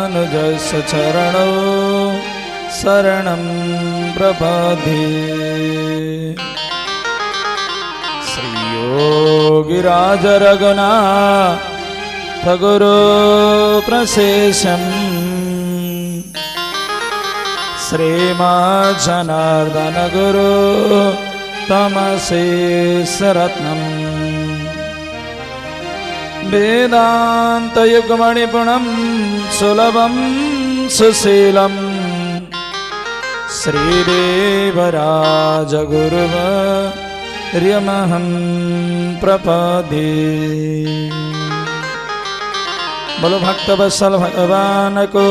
अनुजस्य चरणौ शरणं प्रपद्ये। श्रीयोगिराज रघुनाथ गुरु प्रशेषम् श्रीमज्जनार्दन गुरु तमशेषरत्नम् वेदान्तयुग्मनिपुणं सुलभं सुशीलं श्रीदेवराजगुरुवर्यमहं प्रपद्ये। बोलो भक्तवत्सल भगवान को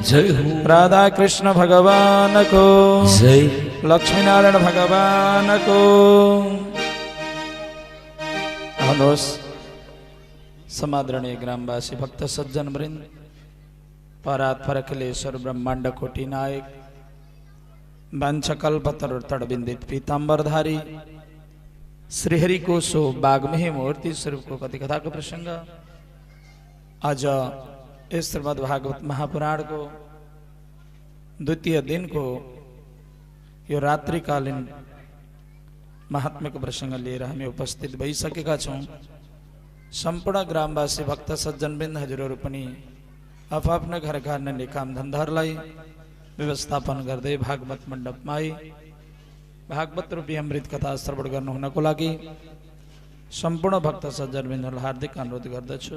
जय हो। राधा कृष्ण भगवान को जय। लक्ष्मी नारायण भगवान को हनोस। समादरणीय ग्रामवासी भक्त सज्जन वृंद, परात्पर अखिलेश्वर ब्रह्मांड कोटि नायक, वंशकल्पतरुतड़ बिंदित पीतांबरधारी श्रीहरि को सो बाग्मही मूर्ति स्वरूप को कथि कथा का प्रसंग। आज इस श्रीमद् भागवत महापुराण को द्वितीय दिन को यो रात्रिकालीन महात्म्य को प्रसंग लिएर हामी उपस्थित भइसकेका छौं। सम्पूर्ण ग्रामवासी भक्त सज्जन बिन्द हजुरहरू पनि आफ्ना घर गर्ने काम धन्दाहरूलाई व्यवस्थापन गर्दै भागवत मण्डपमा आई भागवत रूपी अमृत कथा श्रवण गर्नु हुनको लागि सम्पूर्ण भक्त सज्जन बिन्दुलाई हार्दिक अनुरोध गर्दछु।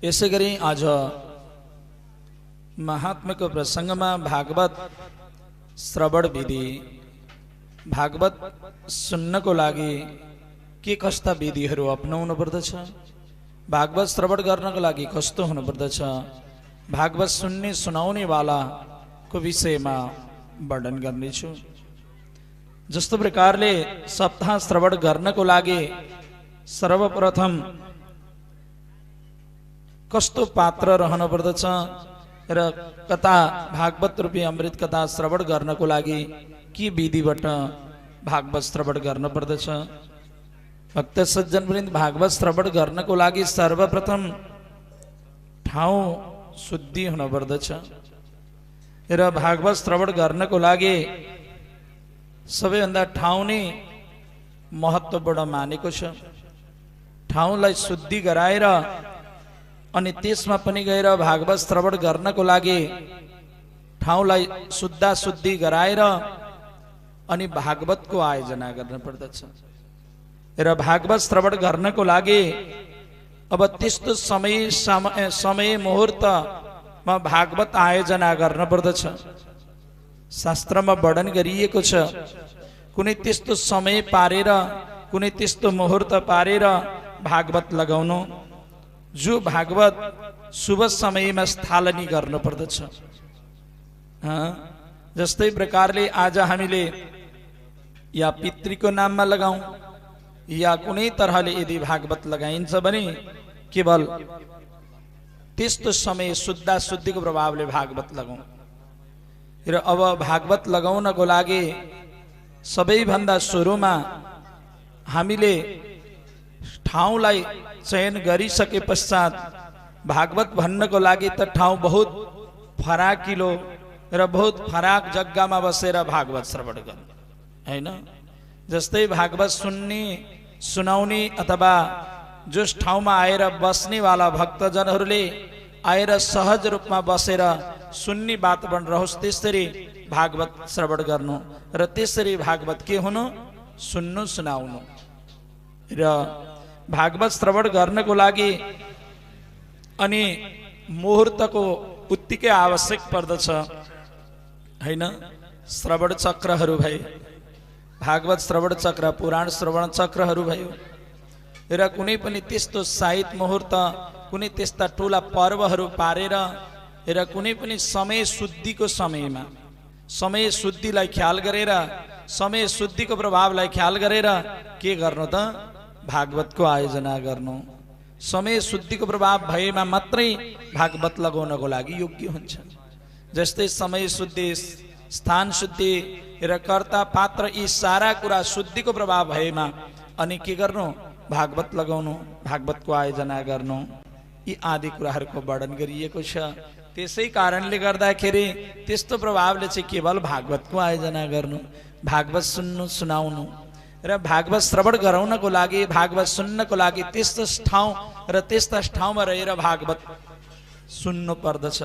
यसैगरी आज महात्म्यको प्रसङ्गमा भागवत श्रवण विधि, भागवत सुन्नको लागि के कस्ता विधिहरू अपनाउनु पर्दछ, भागवत श्रवण गर्नको लागि कस्तो हुनु पर्दछ, भागवत सुन्ने सुनाउने वालाको विषयमा वर्णन गर्नेछु। जस्तो प्रकारले सप्ताह श्रवण गर्नको लागि सर्वप्रथम कस्तो पात्र रहनु पर्दछ र कथा भागवत रूपी अमृत कथा श्रवण गर्नको लागि के विधिबाट भागवत श्रवण गर्न पर्दछ। भक्त सज्जन वृन्द, भागवत श्रवण गर्नको लागि सर्वप्रथम ठाउँ शुद्धि हुनु पर्दछ र भागवत श्रवण गर्नको लागि सबैभन्दा ठाउँ नै महत्त्वपूर्ण मानेको छ। ठाउँलाई शुद्धि गराएर अनि त्यसमा पनि गएर भागवत श्रवण गर्नको लागि ठाउँलाई शुद्धि गराएर अनि भागवतको आयोजना गर्न पर्दछ र भागवत श्रवण गर्नको लागि अब त्यस्तो समय मुहूर्तमा भागवत आयोजना गर्न पर्दछ। शास्त्रमा वर्णन गरिएको छ, कुनै त्यस्तो समय पारेर कुनै त्यस्तो मुहूर्त पारेर भागवत लगाउनु जो भागवत शुभ समयमा स्थालनी गर्नु पर्दछ। जस्तै प्रकारले आज हामीले या पितृको नाममा लगाऊ या कुनै तरहले यदि भागवत लगाइन्छ भने केवल त्यस्तो समय शुद्धिको प्रभावले भागवत लगाऊ र अब भागवत लगाउनको लागि सबैभन्दा सुरुमा हामीले ठाउँलाई चयन गरिसके पश्चात भागवत भन्नको लागि त ठाउँ बहुत फराकिलो र बहुत फराक जग्गामा बसेर भागवत श्रवण गर्नु हैन। जस्तै भागवत सुन्ने सुनाउने अथवा जस ठाउँमा आएर बस्नेवाला भक्तजनहरूले आएर सहज रूपमा बसेर सुन्ने वातावरण रहोस् त्यसरी भागवत श्रवण गर्नु र त्यसरी भागवत के हुनु, सुन्नु सुनाउनु। र भागवत श्रवण गर्नको लागि अनि मुहूर्तको उत्तिकै आवश्यक पर्दछ हैन। श्रवण चक्रहरू भए, भागवत श्रवण चक्र, पुराण श्रवण चक्रहरू भयो र कुनै पनि त्यस्तो साहित मुहूर्त, कुनै त्यस्ता ठुला पर्वहरू पारेर र कुनै पनि समय शुद्धिको समयमा समय शुद्धिलाई ख्याल गरेर, समय शुद्धिको प्रभावलाई ख्याल गरेर के गर्नु त, भागवतको आयोजना गर्नु। समय शुद्धिको प्रभाव भएमा मात्रै भागवत लगाउनको लागि योग्य हुन्छ। जस्तै समय शुद्धि, स्थान शुद्धि र कर्ता पात्र यी सारा कुरा शुद्धिको प्रभाव भएमा अनि के गर्नु, भागवत लगाउनु, भागवतको आयोजना गर्नु। यी आदि कुराहरूको वर्णन गरिएको छ। त्यसै कारणले गर्दाखेरि त्यस्तो प्रभावले चाहिँ केवल भागवतको आयोजना गर्नु, भागवत सुन्नु, सुनाउनु र भागवत श्रवण गराउनको लागि, भागवत सुन्नको लागि त्यस्तो ठाउँ र त्यस्ता ठाउँमा रहेर भागवत सुन्नु पर्दछ।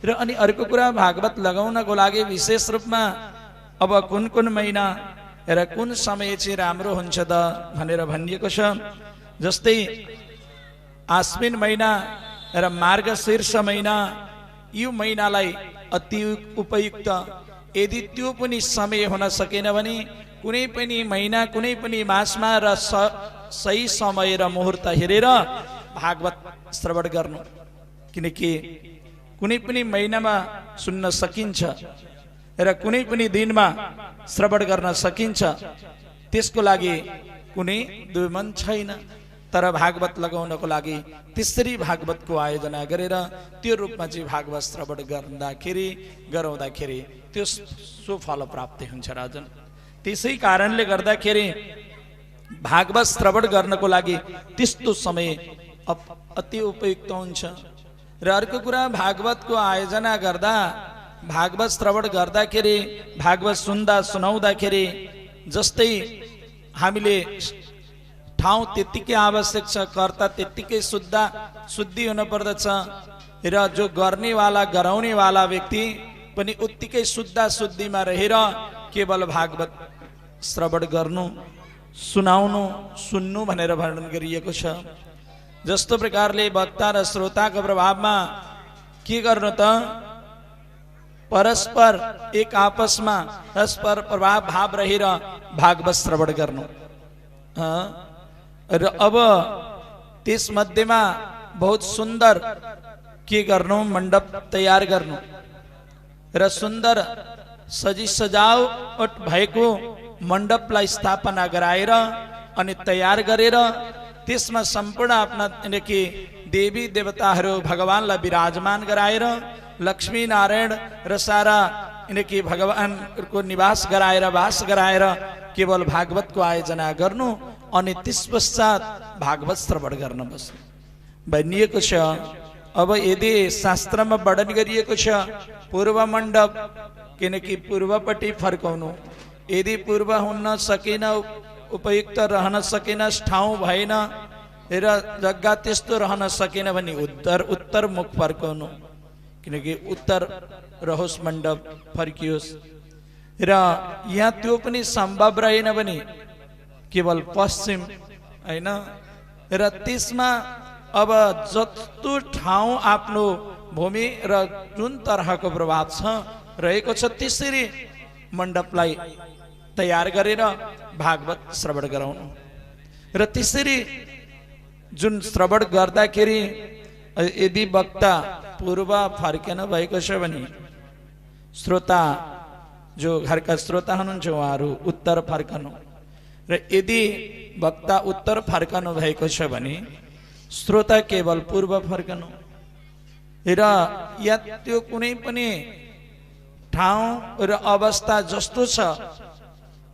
र अनि अर्को कुरा, भागवत लगाउनको लागि विशेष रूपमा अब कुन कुन महिना र कुन समय चाहिँ राम्रो हुन्छ त भनेर भनिएको छ। जस्तै आश्विन महिना र मार्गशीर्ष महिना, यो महिनालाई अति उपयुक्त, यदि त्यो पनि समय हुन सकेन भने कुनै पनि महिना, कुनै पनि मासमा र सही समय र मुहुर्त हेरेर भागवत श्रवण गर्नु। किनकि कुनै पनि महिनामा सुन्न सकिन्छ र कुनै पनि दिनमा श्रवण गर्न सकिन्छ, त्यसको लागि कुनै दुमन छैन। तर भागवत लगाउनको लागि त्यसरी भागवतको आयोजना गरेर त्यो रूपमा चाहिँ भागवत श्रवण गराउँदाखेरि त्यो सुफल प्राप्ति हुन्छ राजन। त्यसै कारणले गर्दाखेरि भागवत श्रवण गर्नको लागि त्यस्तो समय अति उपयुक्त हुन्छ। र अर्को कुरा, भागवतको आयोजना गर्दा, भागवत श्रवण गर्दाखेरि, भागवत सुन्दा सुनाउँदाखेरि जस्तै हामीले ठाउँ त्यत्तिकै आवश्यक छ, कर्ता त्यत्तिकै शुद्धि हुनुपर्दछ र जो गर्नेवाला गराउनेवाला व्यक्ति पनि उत्तिकै शुद्धिमा रहेर केवल भागवत श्रवण गर्नु, सुनाउनु, सुन्नु भनेर वर्णन गरिएको छ। जस्तो प्रकारले वक्ता र श्रोताको प्रभावमा के गर्नु त, परस्पर एक आपसमा परस्पर प्रभाव भाव रहेर भागवत श्रवण गर्नु। र अब त्यस मध्येमा बहुत सुन्दर के गर्नु, मण्डप तयार गर्नु र सुन्दर सजावट भएको मण्डपलाई स्थापना गराएर अनि तयार गरेर त्यसमा सम्पूर्ण आफ्ना कि देवी देवताहरू भगवानलाई विराजमान गराएर, लक्ष्मी नारायण र सारा कि भगवानको निवास गराएर, वास गराएर केवल भागवतको आयोजना गर्नु अनि त्यस पश्चात भागवत श्रवण गर्न बस्नु भनिएको छ। अब यदि शास्त्रमा वर्णन गरिएको छ पूर्व मण्डप, किनकि पूर्वपट्टि फर्काउनु, यदि पूर्व हुन सकेन, उपयुक्त रहन सकेन, ठाउँ भएन र जग्गा त्यस्तो रहन सकेन भने उत्तर मुख फर्काउनु, किनकि उत्तर रहोस् मण्डप, फर्कियोस्। र यहाँ त्यो पनि सम्भव रहेन भने केवल पश्चिम, हैन। र त्यसमा अब जस्तो ठाउँ आफ्नो भूमि र जुन तरहको प्रभाव छ रहेको छ त्यसरी मण्डपलाई तयार गरेर भागवत श्रवण गराउनु। र त्यसरी जुन श्रवण गर्दाखेरि यदि वक्ता पूर्व फर्केन भएको छ भने श्रोता, जो घरका श्रोता हुनुहुन्छ उहाँहरू उत्तर फर्कनु। र यदि वक्ता उत्तर फर्कनु भएको छ भने श्रोता केवल पूर्व फर्कनु। र या त्यो कुनै पनि ठाउँ र अवस्था जस्तो छ,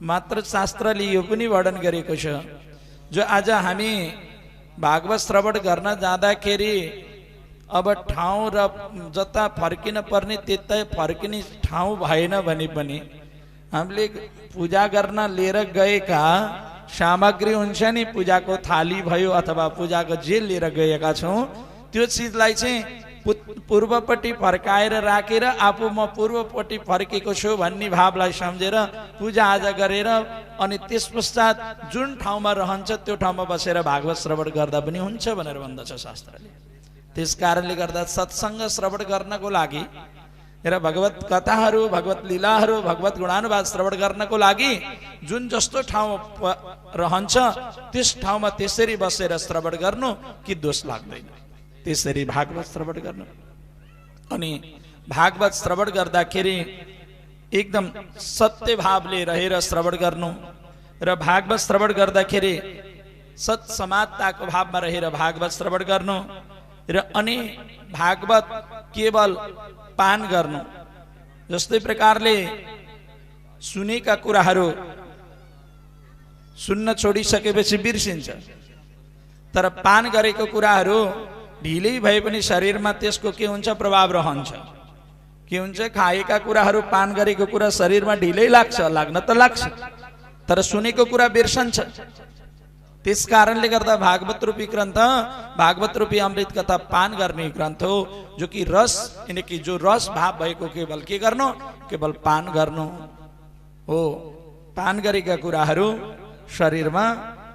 मात्र शास्त्रले यो पनि वर्णन गरेको छ, जो आज हामी भागवत श्रवण गर्न जाँदाखेरि अब ठाउँ र जता फर्किन पर्ने त्यतै फर्किने ठाउँ भएन भने पनि हामीले पूजा गर्न लिएर गएका सामग्री हुन्छ नि, पूजाको थाली भयो अथवा पूजाको जे लिएर गएका छौँ, त्यो चिजलाई चाहिँ पूर्वपट्टि फर्काएर राखेर आफू म पूर्वपट्टि फर्केको छु भन्ने भावलाई सम्झेर पूजा आजा गरेर अनि त्यस पश्चात जुन ठाउँमा रहन्छ त्यो ठाउँमा बसेर भागवत श्रवण गर्दा पनि हुन्छ भनेर भन्दछ शास्त्रले। त्यस कारणले गर्दा सत्सङ्ग श्रवण गर्नको लागि र भगवत कथाहरू, भगवत लीलाहरू, भगवत गुणानुवाद श्रवण गर्नको लागि जुन जस्तो ठाउँ रहन्छ त्यस ठाउँमा त्यसरी बसेर श्रवण गर्नु कि दोष लाग्दैन, त्यसरी भागवत श्रवण गर्नु। अनि भागवत श्रवण गर्दाखेरि एकदम सत्य भावले रहेर श्रवण गर्नु र भागवत श्रवण गर्दाखेरि सत समाजताको भावमा रहेर भागवत श्रवण गर्नु। र अनि भागवत केवल पान गर्नु, जस्तै प्रकारले सुनेका कुराहरू सुन्न छोडिसकेपछि बिर्सिन्छ, तर पान गरेको कुराहरू ढिलै भए पनि शरीरमा त्यसको के हुन्छ प्रभाव रहन्छ के हुन्छ खाएका कुराहरू पान गरेको कुरा शरीरमा ढिलै लाग्छ लाग्न त लाग्छ तर सुनेको कुरा बिर्सन्छ त्यस कारणले गर्दा भागवत रूपी ग्रन्थ भागवत रूपी अमृत कथा पान गर्ने ग्रन्थ हो जो कि रस यानी कि जो रस भाव भएको केवल के गर्नु केवल पान गर्नु हो पान गरेका कुराहरू शरीरमा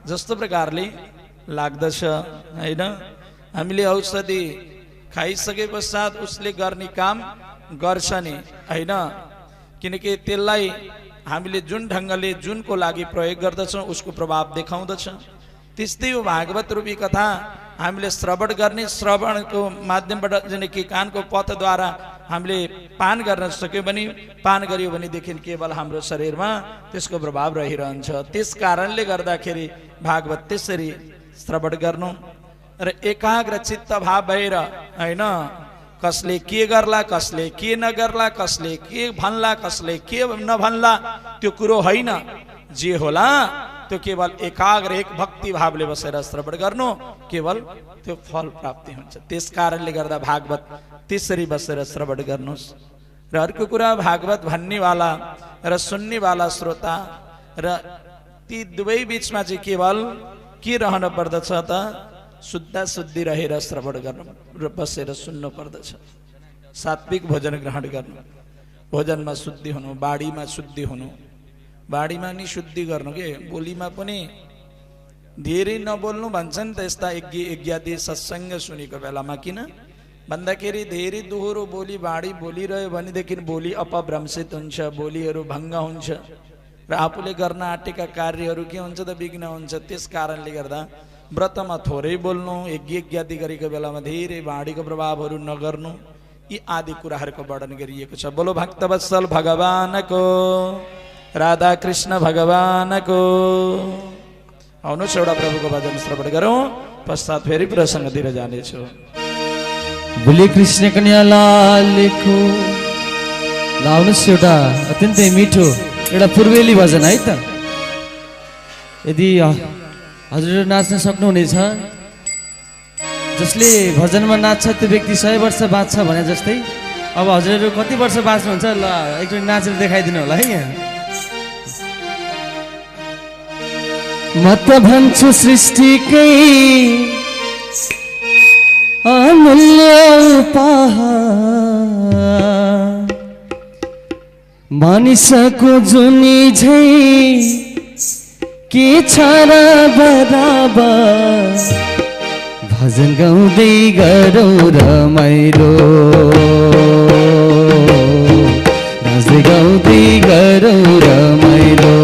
जस्तो प्रकारले लाग्दछ हैन हामीले औषधि खाइसके पश्चात उसले गर्ने काम गर्छ नि हैन किनकि त्यसलाई हामीले जुन ढङ्गले जुनको लागि प्रयोग गर्दछौँ उसको प्रभाव देखाउँदछ त्यस्तै हो भागवत रूपी कथा हामीले श्रवण गर्ने श्रवणको माध्यमबाट जने कि कानको पथद्वारा हामीले पान गर्न सक्यौँ भने पान गरियो भनेदेखि केवल हाम्रो शरीरमा त्यसको प्रभाव रहिरहन्छ त्यस कारणले गर्दाखेरि भागवत त्यसरी श्रवण गर्नु र एकाग्र चित्त भाव भएर हैन कसले के गर्ला कसले के नगर्ला कसले के भन्ला कसले के नभन्ला त्यो कुरो होइन जे होला त्यो केवल एकाग्र एक भक्ति भावले बसेर श्रवण गर्नु केवल त्यो फल प्राप्ति हुन्छ त्यस कारणले गर्दा भागवत त्यसरी बसेर श्रवण गर्नुहोस् र अर्को कुरा भागवत भन्नेवाला र सुन्नेवाला श्रोता र ती दुवै बीचमा चाहिँ केवल के रहन पर्दछ त शुद्ध शुद्धि रहेर श्रवण गर्नु र बसेर सुन्नु पर्दछ सात्विक भोजन ग्रहण गर्नु भोजनमा शुद्धि हुनु बाढीमा शुद्धि हुनु बाढीमा नि शुद्धि गर्नु के बोलीमा पनि धेरै नबोल्नु भन्छन् त यस्ता यज्ञादि सत्सङ्ग सुनेको बेलामा किन भन्दाखेरि धेरै दोहोरो बोली बाढी बोलिरह्यो भनेदेखि बोली अपभ्रंशित हुन्छ बोलीहरू भङ्ग हुन्छ र आफूले गर्न आँटेका कार्यहरू के हुन्छ त विघ्न हुन्छ त्यस कारणले गर्दा व्रतमा थोरै बोल्नु यज्ञादि गरेको बेलामा धेरै बाढीको प्रभावहरू नगर्नु यी आदि कुराहरूको वर्णन गरिएको छ बोलो भक्तवत्सल भगवानको राधा कृष्ण भगवानको आउनुहोस् एउटा प्रभुको भजन श्रवण गरौँ पश्चात फेरि प्रसङ्गतिर जानेछु बोले कृष्ण कन्या लालको लाउनुहोस् एउटा अत्यन्तै मिठो एउटा पूर्वेली भजन है त यदि हजुर नाच्न सक्नुहुनेछ जसले भजनमा नाच्छ त्यो व्यक्ति 100 वर्ष बाँच्छ भने जस्तै अब हजुरहरू कति वर्ष बाँच्नुहुन्छ ल एकचोटि नाचेर देखाइदिनु होला है यहाँ म त भन्छु सृष्टिकै अमूल्य उपहार मानिसको जुनी झै के छ र बराबर भजन गाउँदै गरौँ रमाइलो नाच्दै गाउँदै गरौँ रमाइलो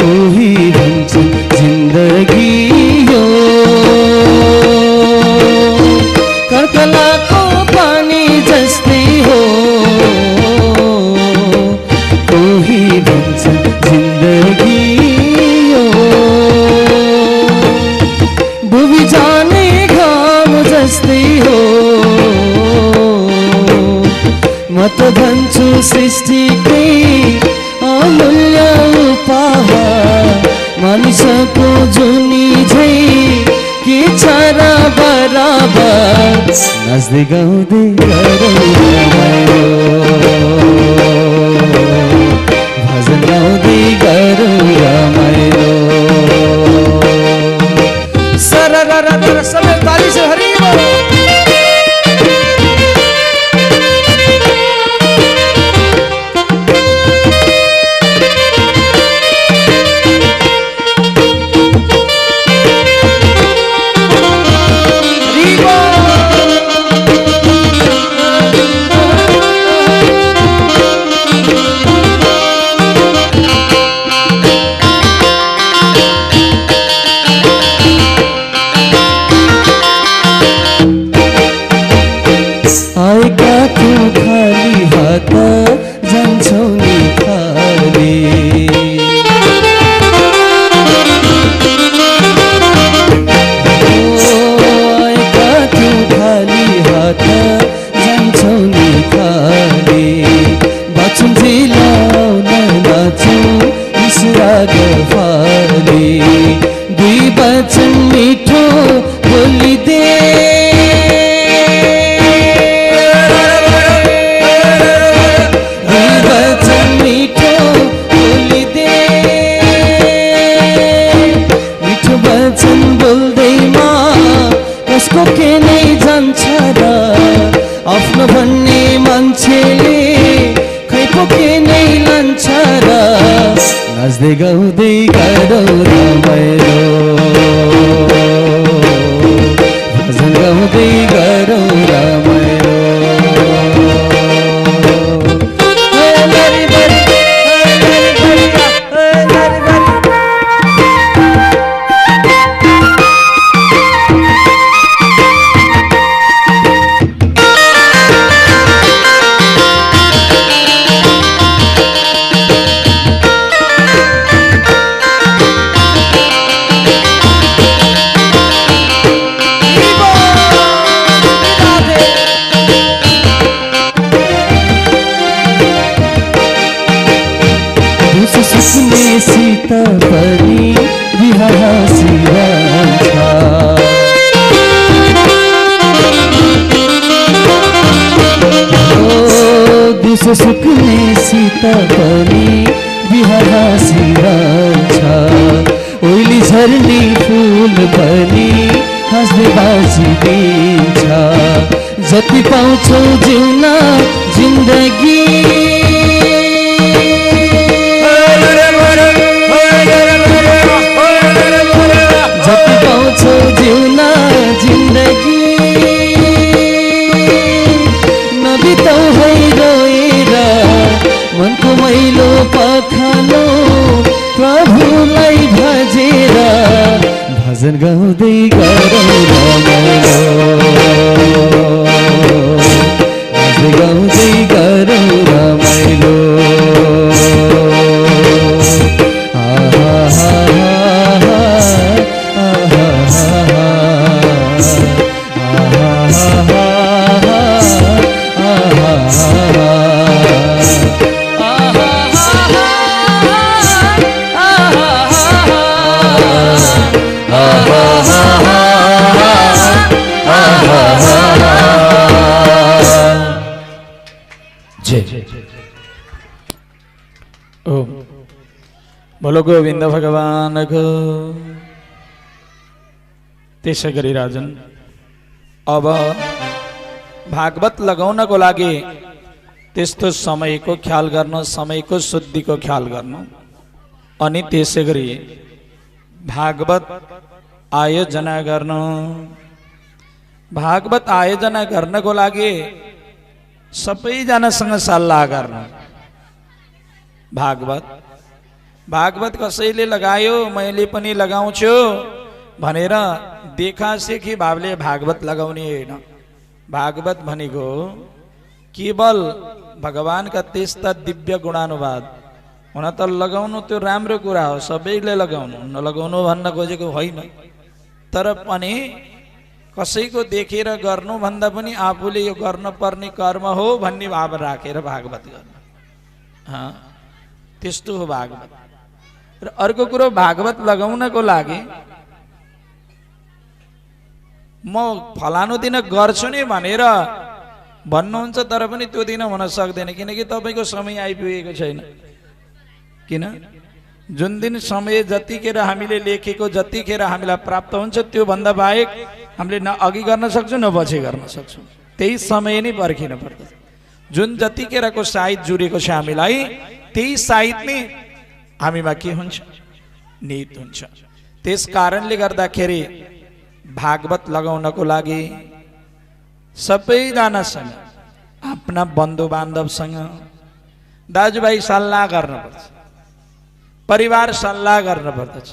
कोही भन्छ जिन्दगी यो कर्कलाको पानी जस्तै हो कोही भन्छ जिन्दगी यो डुबी जाने घाम जस्तै हो म त भन्छु सृष्टिकै अमूल्य उपहार मानिसको जुनी झै के छ र बराबर नाच्दै गाउँदै गरौँ रमाइलो भजन गाउँदै गरौँ रमाइलो सरररर सबै ताली से हरि बोल के नै जान्छ र आफ्नो भन्ने मान्छेले खै पोके नै लान्छ र नाच्दै गाउँदै गरौँ रमाइलो भजन गाउँदै गरौँ रमाइलो सीता पनि बिहार हाँसिरहन्छ दिउँसो सुक्ने सीता पनि बिहार हाँसिरहन्छ ओइली झर्ने फुल पनि हाँस्दै बाँचिदिन्छ जति पाउँछौ जिउन जिन्दगी जिउन जिन्दगी नबितौ है रोएर मनको मैलो पखालो प्रभुलाई भजेर भजन गाउँदै गरौँ रमाइलो गाउँदै गरौँ रमाइलो बोलो गोविंद भगवान को। त्यसै गरी राजन अब भागवत लगाउनको लागि त्यस्तो समयको ख्याल गर्न, समयको शुद्धिको ख्याल गर्न, अनि त्यसै गरी भागवत आयोजना गर्न। भागवत आयोजना गर्नको लागि सबैजनासँग सल्लाह गर्न। भागवत कसैले लगायो मैले पनि लगाउँछु भनेर देखासेखी भावले भागवत लगाउने होइन। भागवत भनेको केवल भगवानका त्यस्ता दिव्य गुणानुवाद हुन त लगाउनु त्यो राम्रो कुरा हो, सबैले लगाउनु, नलगाउनु भन्न खोजेको होइन। तर पनि कसैको देखेर गर्नु भन्दा पनि आफूले यो गर्न पर्ने कर्म हो भन्ने भाव राखेर भागवत गर्नु, त्यस्तो हो भागवत। र अर्को कुरो, भागवत लगाउनको लागि म फलानु दिन गर्छु नि भनेर भन्नुहुन्छ, तर पनि त्यो दिन हुन सक्दैन, किनकि तपाईँको समय आइपुगेको छैन। किन? जुन दिन समय जतिखेर हामीले लेखेको, जतिखेर हामीलाई प्राप्त हुन्छ त्यो भन्दा बाहेक हामीले न अघि गर्न सक्छौँ न पछि गर्न सक्छौँ। त्यही समय नै पर्खिनु पर्छ। जुन जतिखेरको साइत जुरेको छ हामीलाई, त्यही साइत नै हामीमा के हुन्छ? निहित हुन्छ। त्यस कारणले गर्दाखेरि भागवत लगाउनको लागि सबैजनासँग, आफ्ना बन्धु बान्धवसँग, दाजुभाइ सल्लाह गर्नुपर्छ, परिवार सल्लाह गर्नुपर्दछ,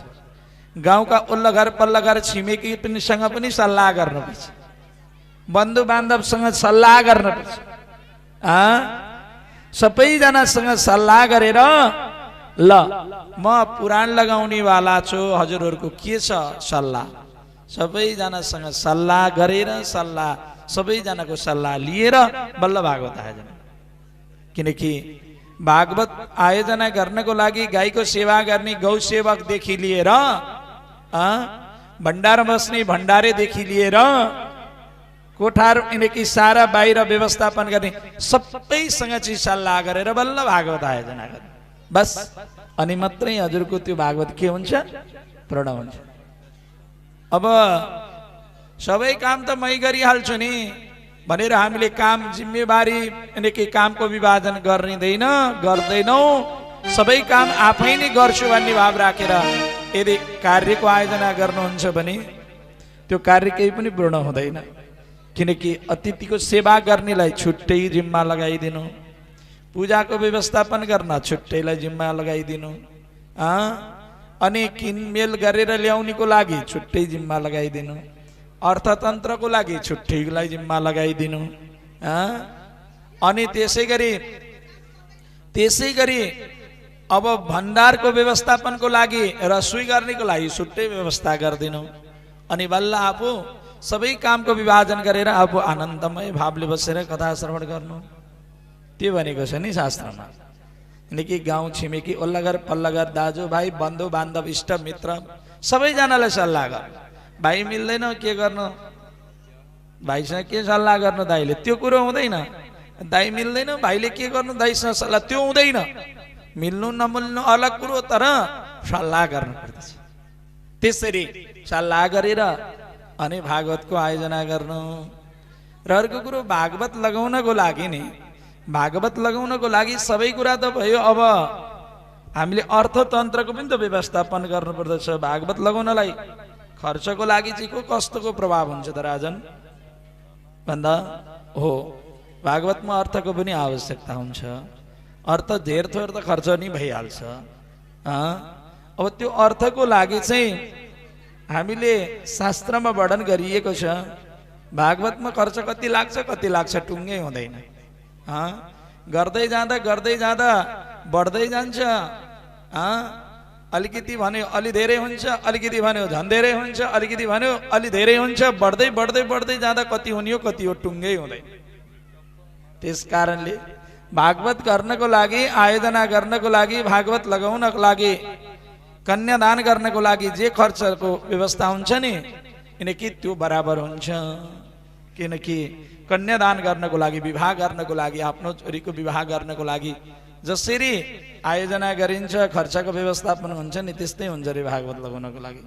गाउँका उल्ला घर पल्ला घर छिमेकी पनिसँग पनि सल्लाह गर्नुपर्छ, बन्धु बान्धवसँग सल्लाह गर्नुपर्छ। सबैजनासँग सल्लाह गरेर ल म पुराण लगाउने वाला छु, हजुरहरूको के छ सल्लाह? सबैजनासँग सल्लाह गरेर, सबैजनाको सल्लाह लिएर बल्ल भागवत आयोजना। किनकि भागवत आयोजना गर्नको लागि गाईको सेवा गर्ने गौ सेवकदेखि लिएर भण्डार बस्ने भण्डारेदेखि लिएर कोठार यिनकी सारा बाहिर व्यवस्थापन गर्ने सबैसँग चाहिँ सल्लाह गरेर बल्ल भागवत आयोजना गर्ने। बस अनि मात्रै हजुरको त्यो भागवत के हुन्छ? पूर्ण हुन्छ। अब सबै काम त मै गरिहाल्छु नि भनेर हामीले काम जिम्मेवारी अनि के कामको विभाजन गर्दैनौ सबै काम आफै नै गर्छु भन्ने भाव राखेर यदि कार्यको आयोजना गर्नुहुन्छ भने त्यो कार्य केही पनि पूर्ण हुँदैन। किनकि अतिथिको सेवा गर्नेलाई छुट्टै जिम्मा लगाइदिनु, पूजाको व्यवस्थापन गर्न छुट्टैलाई जिम्मा लगाइदिनु, अनि किनमेल गरेर ल्याउनेको लागि छुट्टै जिम्मा लगाइदिनु, अर्थतन्त्रको लागि छुट्टैलाई जिम्मा लगाइदिनु, अनि त्यसै गरी अब भण्डारको व्यवस्थापनको लागि रसोई गर्नेको लागि छुट्टै व्यवस्था गरिदिनु, अनि बल्ल आफू सबै कामको विभाजन गरेर आफू आनन्दमय भावले बसेर कथा श्रवण गर्नु। त्यो भनेको छ नि शास्त्रमा। किनकि गाउँ छिमेकी ओल्ला घर पल्ला घर दाजुभाइ बन्धु बान्धव इष्ट मित्र सबैजनालाई सल्लाह गर्नु। भाइ मिल्दैन के गर्नु, भाइसँग के सल्लाह गर्नु दाइले, त्यो कुरो हुँदैन। दाइ मिल्दैन भाइले के गर्नु दाइसँग सल्लाह, त्यो हुँदैन। मिल्नु नमिल्नु अलग कुरो, तर सल्लाह गर्नु पर्दछ। त्यसरी सल्लाह गरेर अनि भागवतको आयोजना गर्नु। र अर्को कुरो भागवत लगाउनको लागि सबै कुरा त भयो। अब हामीले अर्थतन्त्रको पनि त व्यवस्थापन गर्नु पर्दछ। भागवत लगाउनलाई खर्चको लागि चाहिँ को कस्तोको प्रभाव हुन्छ त राजन भन्दा हो, भागवतमा अर्थको पनि आवश्यकता हुन्छ। अर्थ धेर थोर त खर्च नि भइहाल्छ। अब त्यो अर्थको लागि चाहिँ हामीले शास्त्रमा वर्णन गरिएको छ। भागवतमा खर्च कति लाग्छ टुङ्गै हुँदैन। गर्दै जाँदा बढ्दै जान्छ। अलिकति भन्यो अलि धेरै हुन्छ, अलिकति भन्यो झन् धेरै हुन्छ, अलिकति भन्यो अलि धेरै हुन्छ। बढ्दै जाँदा कति हुने हो कति हो टुङ्गै हुँदैन। त्यस कारणले भागवत गर्नको लागि, आयोजना गर्नको लागि, भागवत लगाउनको लागि, कन्यादान गर्नको लागि जे खर्चको व्यवस्था हुन्छ नि, किनकि त्यो बराबर हुन्छ। किनकि कन्यादान गर्नको लागि, विवाह गर्नको लागि, आफ्नो छोरीको विवाह गर्नको लागि जसरी आयोजना गरिन्छ, खर्चको व्यवस्थापन हुन्छ नि, त्यस्तै हुन्छ रे भागवत लगाउनको लागि।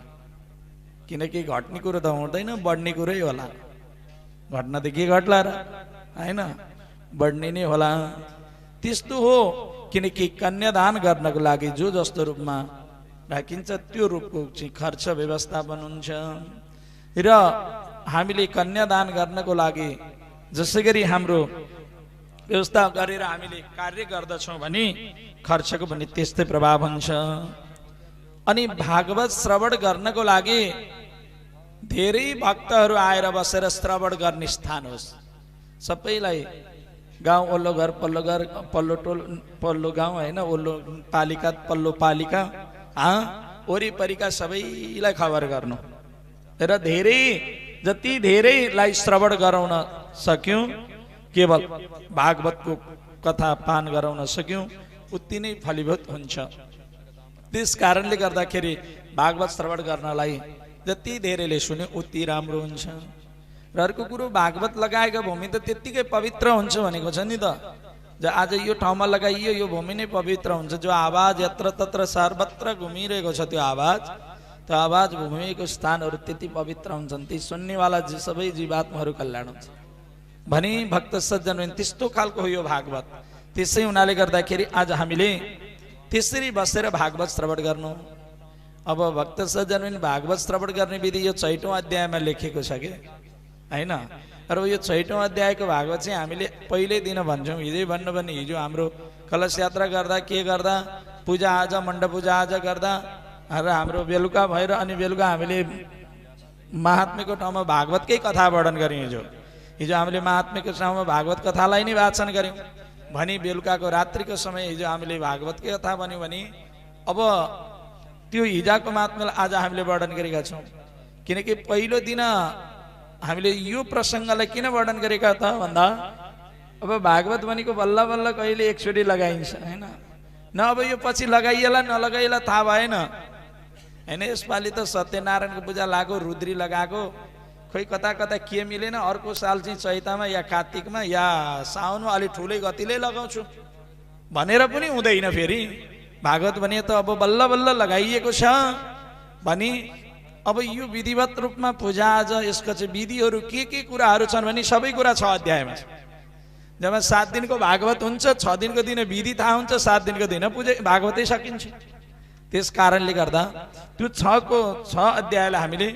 किनकि घट्ने कुरो त हुँदैन, बढ्ने कुरै होला। घट्न त के घट्ला र, होइन, बढ्ने नै होला। त्यस्तो हो। किनकि कन्यादान गर्नको लागि जो जस्तो रूपमा राखिन्छ त्यो रूपको चाहिँ खर्च व्यवस्थापन हुन्छ। र हामीले कन्यादान गर्नको लागि जसै गरी हाम्रो व्यवस्था गरेर हामीले कार्य गर्दछौँ भने खर्चको पनि त्यस्तै प्रभाव हुन्छ। अनि भागवत श्रवण गर्नको लागि धेरै भक्तहरू आएर बसेर श्रवण गर्ने स्थान होस्। सबैलाई गाउँ ओल्लो घर पल्लो घर, पल्लो टोल पल्लो गाउँ, होइन, ओल्लो पालिका पल्लो पालिका, वरिपरिका सबैलाई खबर गर्नु र जति धेरैलाई श्रवण गराउन सक्यौँ, केवल भागवतको कथा पान गराउन सक्यौँ, उति नै फलीभूत हुन्छ। त्यस कारणले गर्दाखेरि भागवत श्रवण गर्नलाई जति धेरैले सुन्यो उति राम्रो हुन्छ। र अर्को कुरो भागवत लगाएको भूमि त त्यत्तिकै पवित्र हुन्छ भनेको छ नि त। आज यो ठाउँमा लगाइयो यो भूमि नै पवित्र हुन्छ। जो आवाज यत्र तत्र सर्वत्र घुमिरहेको छ त्यो आवाज भूमिको स्थानहरू त्यति पवित्र हुन्छन्। ती सुन्नेवाला सबै जीवात्माहरू कल्याण हुन्छ भनी भक्त सज्जन त्यस्तो खालको हो यो भागवत। त्यसै हुनाले गर्दाखेरि आज हामीले त्यसरी बसेर भागवत श्रवण गर्नु। अब भक्त सज्जन भागवत श्रवण गर्ने विधि यो 6औं अध्यायमा लेखेको छ कि होइन। र यो 6औं अध्यायको भागवत चाहिँ हामीले पहिल्यै दिन भन्छौँ। हिजै भन्नु भने हिजो हाम्रो कलश यात्रा गर्दा के गर्दा पूजा आज मण्डप पूजा आज गर्दा र हाम्रो बेलुका भएर अनि बेलुका हामीले महात्म्यको ठाउँमा भागवतकै कथा वर्णन गऱ्यौँ। हिजो हामीले महात्म्यको ठाउँमा भागवत कथालाई नै वाचन गऱ्यौँ भनी बेलुकाको रात्रिको समय हिजो हामीले भागवतकै कथा भन्यौँ भने अब त्यो हिजोको महात्म्यलाई आज हामीले वर्णन गरेका छौँ। किनकि पहिलो दिन हामीले यो प्रसङ्गलाई किन वर्णन गरेका त भन्दा अब भागवत भनेको बल्ल बल्ल कहिले एकचोटि लगाइन्छ, होइन, न अब यो पछि लगाइएला नलगाइएला थाहा भएन, होइन। यसपालि त सत्यनारायणको पूजा लाग्यो, रुद्री लगाएको, खोइ कता कता के मिलेन। अर्को साल चाहिँ चैतामा या कार्तिकमा या साउनमा अलिक ठुलै गतिले लगाउँछु भनेर पनि हुँदैन। फेरि भागवत भने त अब बल्ल बल्ल लगाइएको छ भनी अब यो विधिवत रूपमा पूजा आज यसको चाहिँ विधिहरू के कुराहरू छन् भने सबै कुरा 6 अध्यायमा छ। जब 7 दिनको भागवत हुन्छ, 6 दिनको दिन विधि थाहा हुन्छ, 7 दिनको दिन पूजा भागवतै सकिन्छ। त्यस कारणले गर्दा त्यो 6 अध्यायलाई हामीले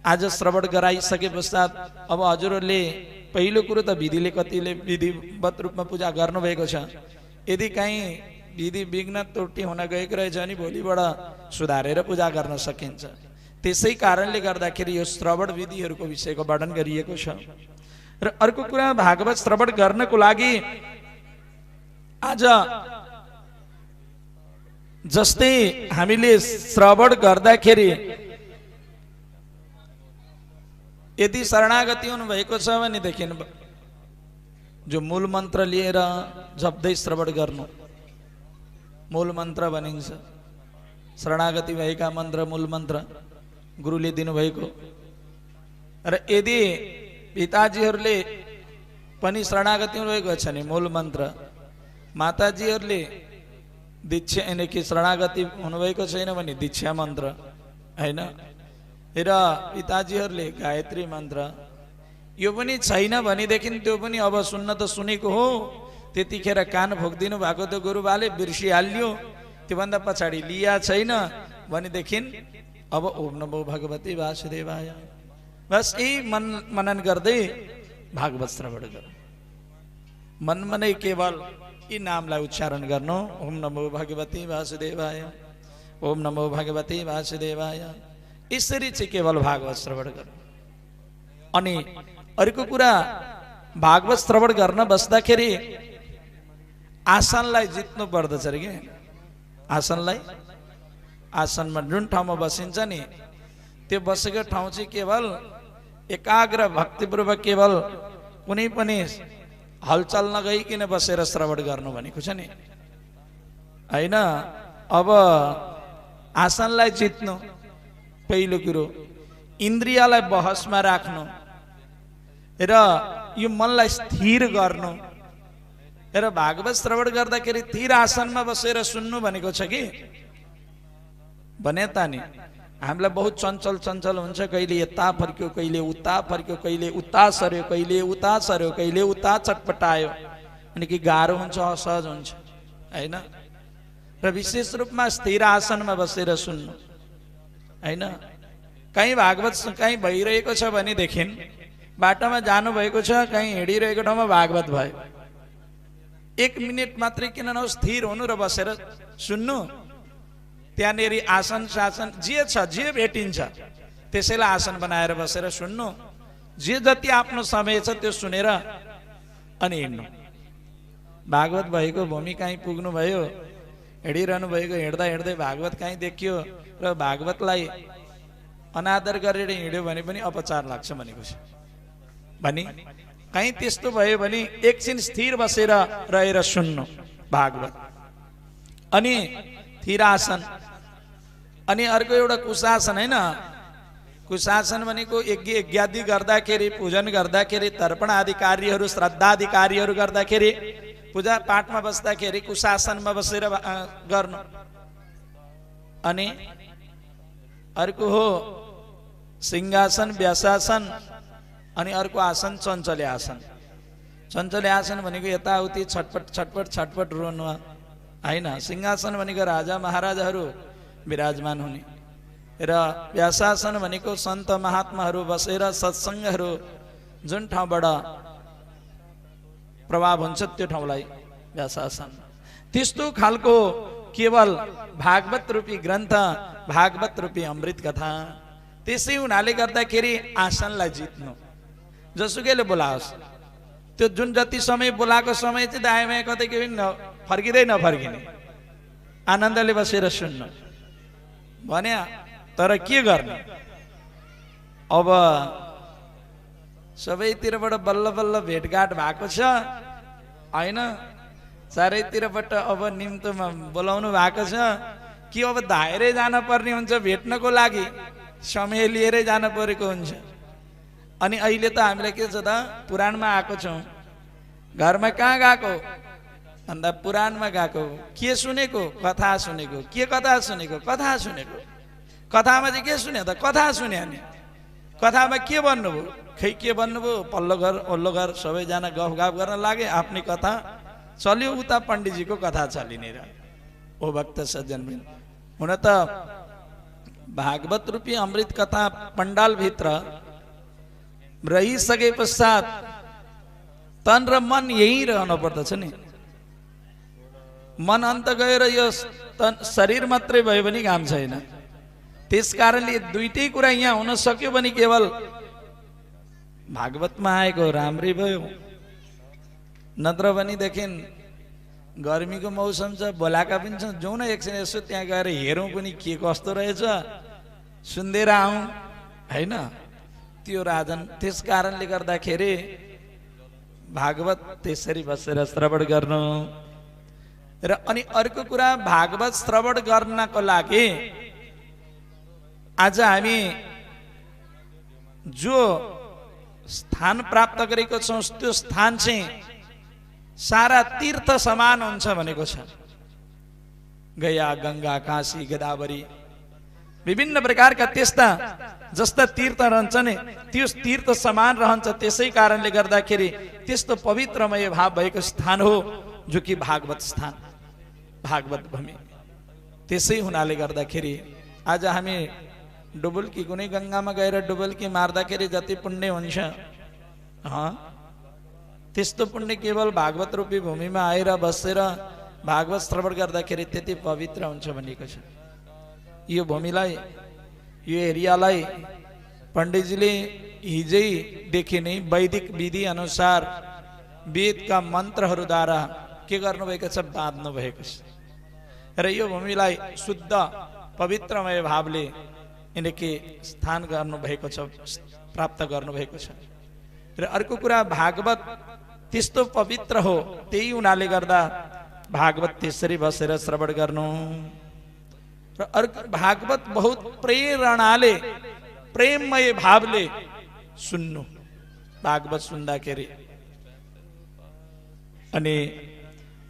आज श्रवण गराइसके पश्चात अब हजुरहरूले पहिलो कुरो त विधिले कतिले विधिवत रूपमा पूजा गर्नुभएको छ। यदि कहीँ विधि विघ्न त्रुटि हुन गएको रहेछ भने भोलिबाट सुधारेर पूजा गर्न सकिन्छ। त्यसै कारणले गर्दाखेरि यो श्रवण विधिहरूको विषयको वर्णन गरिएको छ। र अर्को कुरा, भागवत श्रवण गर्नको लागि आज जस्तै हामीले श्रवण गर्दाखेरि यदि शरणागति हुनुभएको छ भनेदेखि जो मूल मन्त्र लिएर जप्दै श्रवण गर्नु मूल मन्त्र भनिन्छ। शरणागति भएका मन्त्र मूल मन्त्र गुरुले दिनुभएको। र यदि पिताजीहरूले पनि शरणागति हुनुभएको छ नि मूल मन्त्र, माताजीहरूले दीक्षा यानी कि शरणागति हुनुभएको छैन भने दीक्षा मन्त्र हैन, र पिताजीहरूले गायत्री मन्त्र, यो पनि छैन भनेदेखि त्यो पनि अब सुन्न त सुनेको हो, त्यतिखेर कान भोगिदिनु भएको त गुरुबाले बिर्सिहाल्यो, त्योभन्दा पछाडि लिया छैन भनेदेखि अब ओम नमो भगवते वासुदेवाय बस यही मनन गर्दै भागवत श्रवण गर्नु। मनमा नै केवल यी नामलाई उच्चारण गर्नु, ओम नमो भगवते वासुदेवाय, ओम नमो भगवते वासुदेवाय, यसरी चाहिँ केवल भागवत श्रवण गर्नु। अनि अर्को कुरा, भागवत श्रवण गर्न बस्दाखेरि आसनलाई जित्नु पर्दछ रे के। आसनलाई, आसनमा जुन ठाउँमा बसिन्छ नि त्यो बसेको ठाउँ चाहिँ केवल एकाग्र भक्तिपूर्वक केवल कुनै पनि हलचल नगइकन बसेर श्रवण गर्नु भनेको छ नि हैन। अब आसनलाई जित्नु पहिलो कुरो, इन्द्रियलाई बहसमा राख्नु र यो मनलाई स्थिर गर्नु। र भागवत श्रवण गर्दाखेरि स्थिर आसनमा बसेर सुन्नु भनेको छ कि भने त नि हामीलाई बहुत चञ्चल चञ्चल हुन्छ, कहिले यता फर्क्यो, कहिले उता फर्क्यो, कहिले उता सर्यो, कहिले उता सर्यो, कहिले उता चटपटायो, अनि कि गाह्रो हुन्छ, असहज हुन्छ हैन। र विशेष रूपमा स्थिर आसनमा बसेर सुन्नु हैन। कहीँ भागवत कहीँ भइरहेको छ भनेदेखि बाटोमा जानुभएको छ, कहीँ हिँडिरहेको ठाउँमा भागवत भयो, 1 मिनट मात्रै किन नहोस् स्थिर हुनु र बसेर सुन्नु। त्यहाँनेरि आसन शासन जे छ जे भेटिन्छ त्यसैलाई आसन बनाएर बसेर सुन्नु। जे जति आफ्नो समय छ त्यो सुनेर अनि हिँड्नु। भागवत भएको भूमि कहीँ पुग्नु भयो, हिँडिरहनु भएको, हिँड्दा हिँड्दै भागवत कहीँ देखियो र भागवतलाई अनादर गरेर हिँड्यो भने पनि अपचार लाग्छ भनेको छ। भनी कहीँ त्यस्तो भयो भने एकछिन स्थिर बसेर रहेर सुन्नु भागवत। अनि स्थिर आसन, अनि अर्को एउटा कुशासन हैन। कुशासन भनेको यज्ञादि गर्दाखेरि, पूजन गर्दाखेरि, तर्पण आदि कार्यहरू, श्रद्धा आदि कार्यहरू गर्दाखेरि, पूजा पाठमा बस्दाखेरि कुशासनमा बसेर गर्नु। अनि अर्को हो सिंहासन व्यासासन, अनि अर्को आसन चञ्चले आसन। चञ्चले आसन भनेको यताउति छटपट छटपट छटपट रोनु हैन। सिंहासन भनेको राजा महाराजाहरू विराजमान हुने, र व्यासासन भनेको सन्त महात्माहरू बसेर सत्सङ्गहरू जुन ठाउँबाट प्रभाव हुन्छ त्यो ठाउँलाई व्यासासन। त्यस्तो खालको केवल भागवत रूपी ग्रन्थ, भागवत रूपी अमृत कथा। त्यसै हुनाले गर्दाखेरि आसनलाई जित्नु, जसुकैले बोलाओस् त्यो जुन जति समय बोलाएको समय चाहिँ दायाँ बायाँ कतै के पनि फर्किँदै नफर्किने, आनन्दले बसेर सुन्नु भने। तर के गर्ने, अब सबैतिरबाट बल्ल बल्ल भेटघाट भएको छ हैन, चारैतिरबाट अब निम्तोमा बोलाउनु भएको छ कि अब धाएरै जान पर्ने हुन्छ भेट्नको लागि, समय लिएरै जान परेको हुन्छ। अनि अहिले त हामीलाई के छ त, पुराणमा आएको छौँ, घरमा कहाँ गएको भन्दा पुराणमा गएको, के सुनेको, कथा सुनेको, के कथा सुनेको, कथा सुनेको। कथामा चाहिँ के सुन्यो त? कथा सुन्यो नि। कथामा के भन्नुभयो? खै के भन्नुभयो? पल्लो घर ओल्लो घर सबैजना गफ गर्न लागे, आफ्नै कथा चल्यो, उता पण्डितजीको कथा चलिने र। ओ भक्त सज्जन हुन त भागवत रूपी अमृत कथा पंडाल भित्र रहिसके पश्चात तन र मन यही रहनु पर्दछ नि। मन अन्त गएर यो शरीर मात्रै भयो भने काम छैन। त्यस कारणले दुईटै कुरा यहाँ हुन सक्यो भने केवल भागवतमा आएको राम्रै भयो। नत्र भनेदेखि गर्मीको मौसम छ, बोलाका पनि छ, जाउँ न एकछिन यसो त्यहाँ गएर हेरौँ पनि के कस्तो रहेछ, सुन्देर आउँ हैन, त्यो राजन। त्यस कारणले गर्दाखेरि भागवत त्यसरी बसेर श्रवण गर्नु। र अनि अर्को कुरा, भागवत श्रवण गर्नको लागि आज हामी जो स्थान प्राप्त गरेको छौँ त्यो स्थान चाहिँ सारा तीर्थ समान हुन्छ भनेको छ। गया, गंगा, काशी, गोदावरी विभिन्न प्रकारका त्यस्ता जस्ता तीर्थ रहन्छन् त्यो तीर्थ समान रहन्छ। त्यसै कारणले गर्दाखेरि त्यस्तो पवित्रमय भाव भएको स्थान हो जो कि भागवत स्थान, भागवत भूमि। त्यसै हुनाले गर्दाखेरि आज हामी डुबुल्की कुनै गंगामा गएर डुबुल्की मार्दाखेरि जति पुण्य हुन्छ, त्यस्तो पुण्य केवल भागवत रूपी भूमिमा आएर बसेर भागवत श्रवण गर्दाखेरि त्यति पवित्र हुन्छ भनेको छ। यो भूमिलाई, यो एरियालाई पण्डितजीले हिजैदेखि नै वैदिक विधि अनुसार वेदका मन्त्रहरूद्वारा के गर्नुभएको छ? बाँध्नु भएको छ। र यो भूमिलाई शुद्ध पवित्रमय भावले यिनले स्थान गर्नुभएको छ, प्राप्त गर्नुभएको छ। र अर्को कुरा, भागवत त्यस्तो पवित्र हो, त्यही हुनाले गर्दा भागवत त्यसरी बसेर श्रवण गर्नु। र अर्को, भागवत बहुत प्रेरणाले, प्रेममय भावले सुन्नु। भागवत सुन्दाखेरि अनि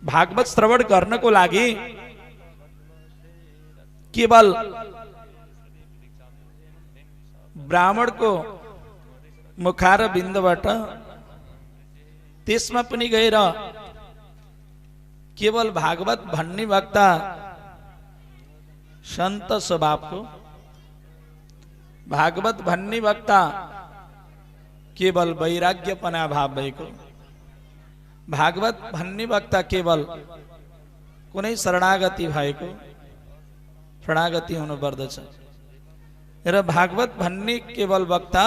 भागवत श्रवण गर्नको लागि केवल ब्राह्मणको मुखार बिन्दबाट त्यसमा पनि गएर केवल भागवत भन्ने वक्ता संत स्वभावको, भागवत भन्ने वक्ता केवल वैराग्यपना भाव भएको, भागवत भन्ने वक्ता केवल कुनै शरणागति भएको, शरणागति हुनु पर्दछ। र भागवत भन्ने केवल वक्ता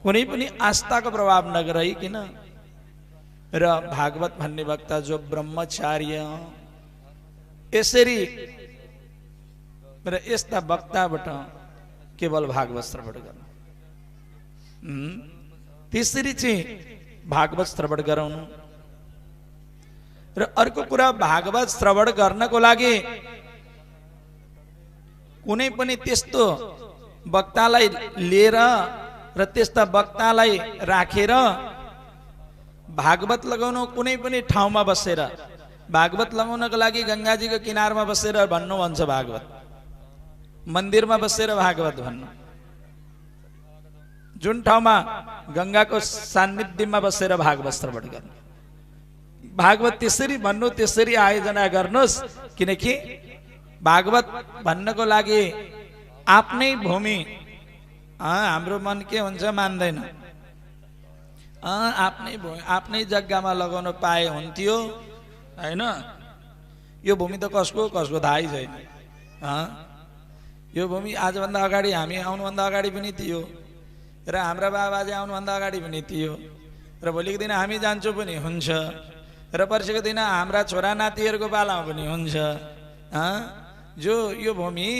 कुनै पनि आस्थाको प्रभाव नगराइकन, र भागवत भन्ने वक्ता जो ब्रह्मचार्य, यसरी र यस्ता वक्ताबाट केवल भागवत श्रवण गर्नु। त्यसरी चाहिँ भागवत श्रवण गराउनु। र अर्को कुरा, भागवत श्रवण गर्नको लागि कुनै पनि त्यस्तो वक्तालाई लिएर र त्यस्ता वक्तालाई राखेर भागवत लगाउनु। कुनै पनि ठाउँमा बसेर भागवत लगाउनको लागि गंगाजीको किनारमा बसेर भन्नु भन्छ भागवत, मन्दिरमा बसेर भागवत भन्नु, जुन ठाउँमा गंगाको सान्निध्यमा बसेर भागवत श्रवण गर्नु। भागवत त्यसरी भन्नु, त्यसरी आयोजना गर्नुहोस्। किनकि भागवत भन्नको लागि आफ्नै भूमि, हाम्रो मन के हुन्छ मान्दैन, आफ्नै भूमि आफ्नै जग्गामा लगाउन पाए हुन्थ्यो हैन। यो भूमि त कसको कसको थाहै छैन। यो भूमि आजभन्दा अगाडि, हामी आउनुभन्दा अगाडि पनि थियो, र हाम्रा बाबाजे आउनुभन्दा अगाडि पनि थियो, र भोलिको दिन हामी जान्छौँ पनि हुन्छ, र पर्सिको दिन हाम्रा छोरा नातिहरूको पालामा पनि हुन्छ। जो यो भूमि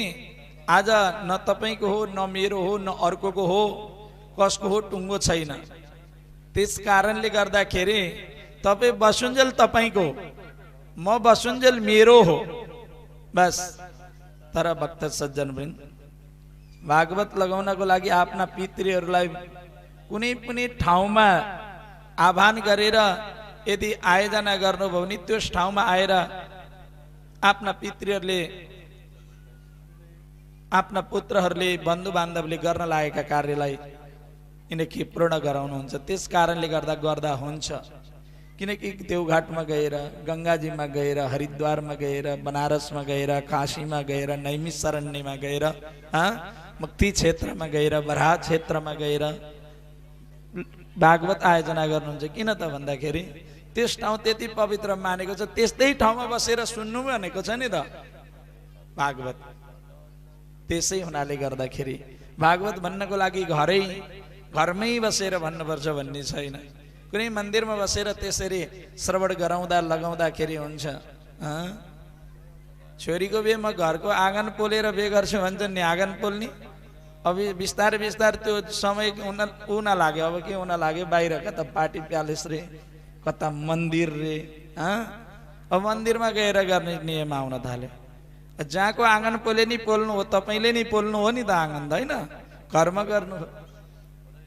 आज न तपाईको हो, न मेरो हो, न अर्कोको हो, कसको हो टुङ्गो छैन। त्यस कारणले गर्दाखेरि तपाईँ बसुन्जेल तपाईँको, म बसुन्जेल मेरो हो, बस। तर भक्त सज्जन वृन्द, भागवत लगाउनको लागि आफ्ना पितृहरूलाई कुनै पनि ठाउँमा आह्वान गरेर यदि आयोजना गर्नुभयो भने त्यस ठाउँमा आएर आफ्ना पितृहरूले आफ्ना पुत्रहरूले बन्धु बान्धवले गर्न लागेका कार्यलाई यिनले पूर्ण गराउनुहुन्छ। त्यस कारणले गर्दा हुन्छ। किनकि देवघाटमा गएर, गङ्गाजीमा गएर, हरिद्वारमा गएर, बनारसमा गएर, काशीमा गएर, नैमिषारण्यमा गएर, मुक्ति क्षेत्रमा गएर, बराह क्षेत्रमा गएर भागवत आयोजना गर्नुहुन्छ। किन त भन्दाखेरि त्यस ठाउँ त्यति पवित्र मानेको छ, त्यस्तै ठाउँमा बसेर सुन्नु भनेको छ नि त भागवत। त्यसै हुनाले गर्दाखेरि भागवत भन्नको लागि घरमै बसेर भन्नुपर्छ भन्ने छैन। कुनै मन्दिरमा बसेर त्यसरी श्रवण गराउँदा लगाउँदाखेरि हुन्छ। छोरीको बे म घरको आँगन पोलेर बे गर्छु भन्छ नि, आँगन पोल्ने। अब बिस्तारै त्यो समय उन लाग्यो। अब के हुन लाग्यो, बाहिर कता पार्टी प्यालेस रे, कता मन्दिर रे। अब मन्दिरमा गएर गर्ने नियम आउन थाल्यो। जहाँको आँगन पोले नि पोल्नु हो, तपाईँले नि पोल्नु हो नि त आँगन, होइन? कर्म गर्नु हो।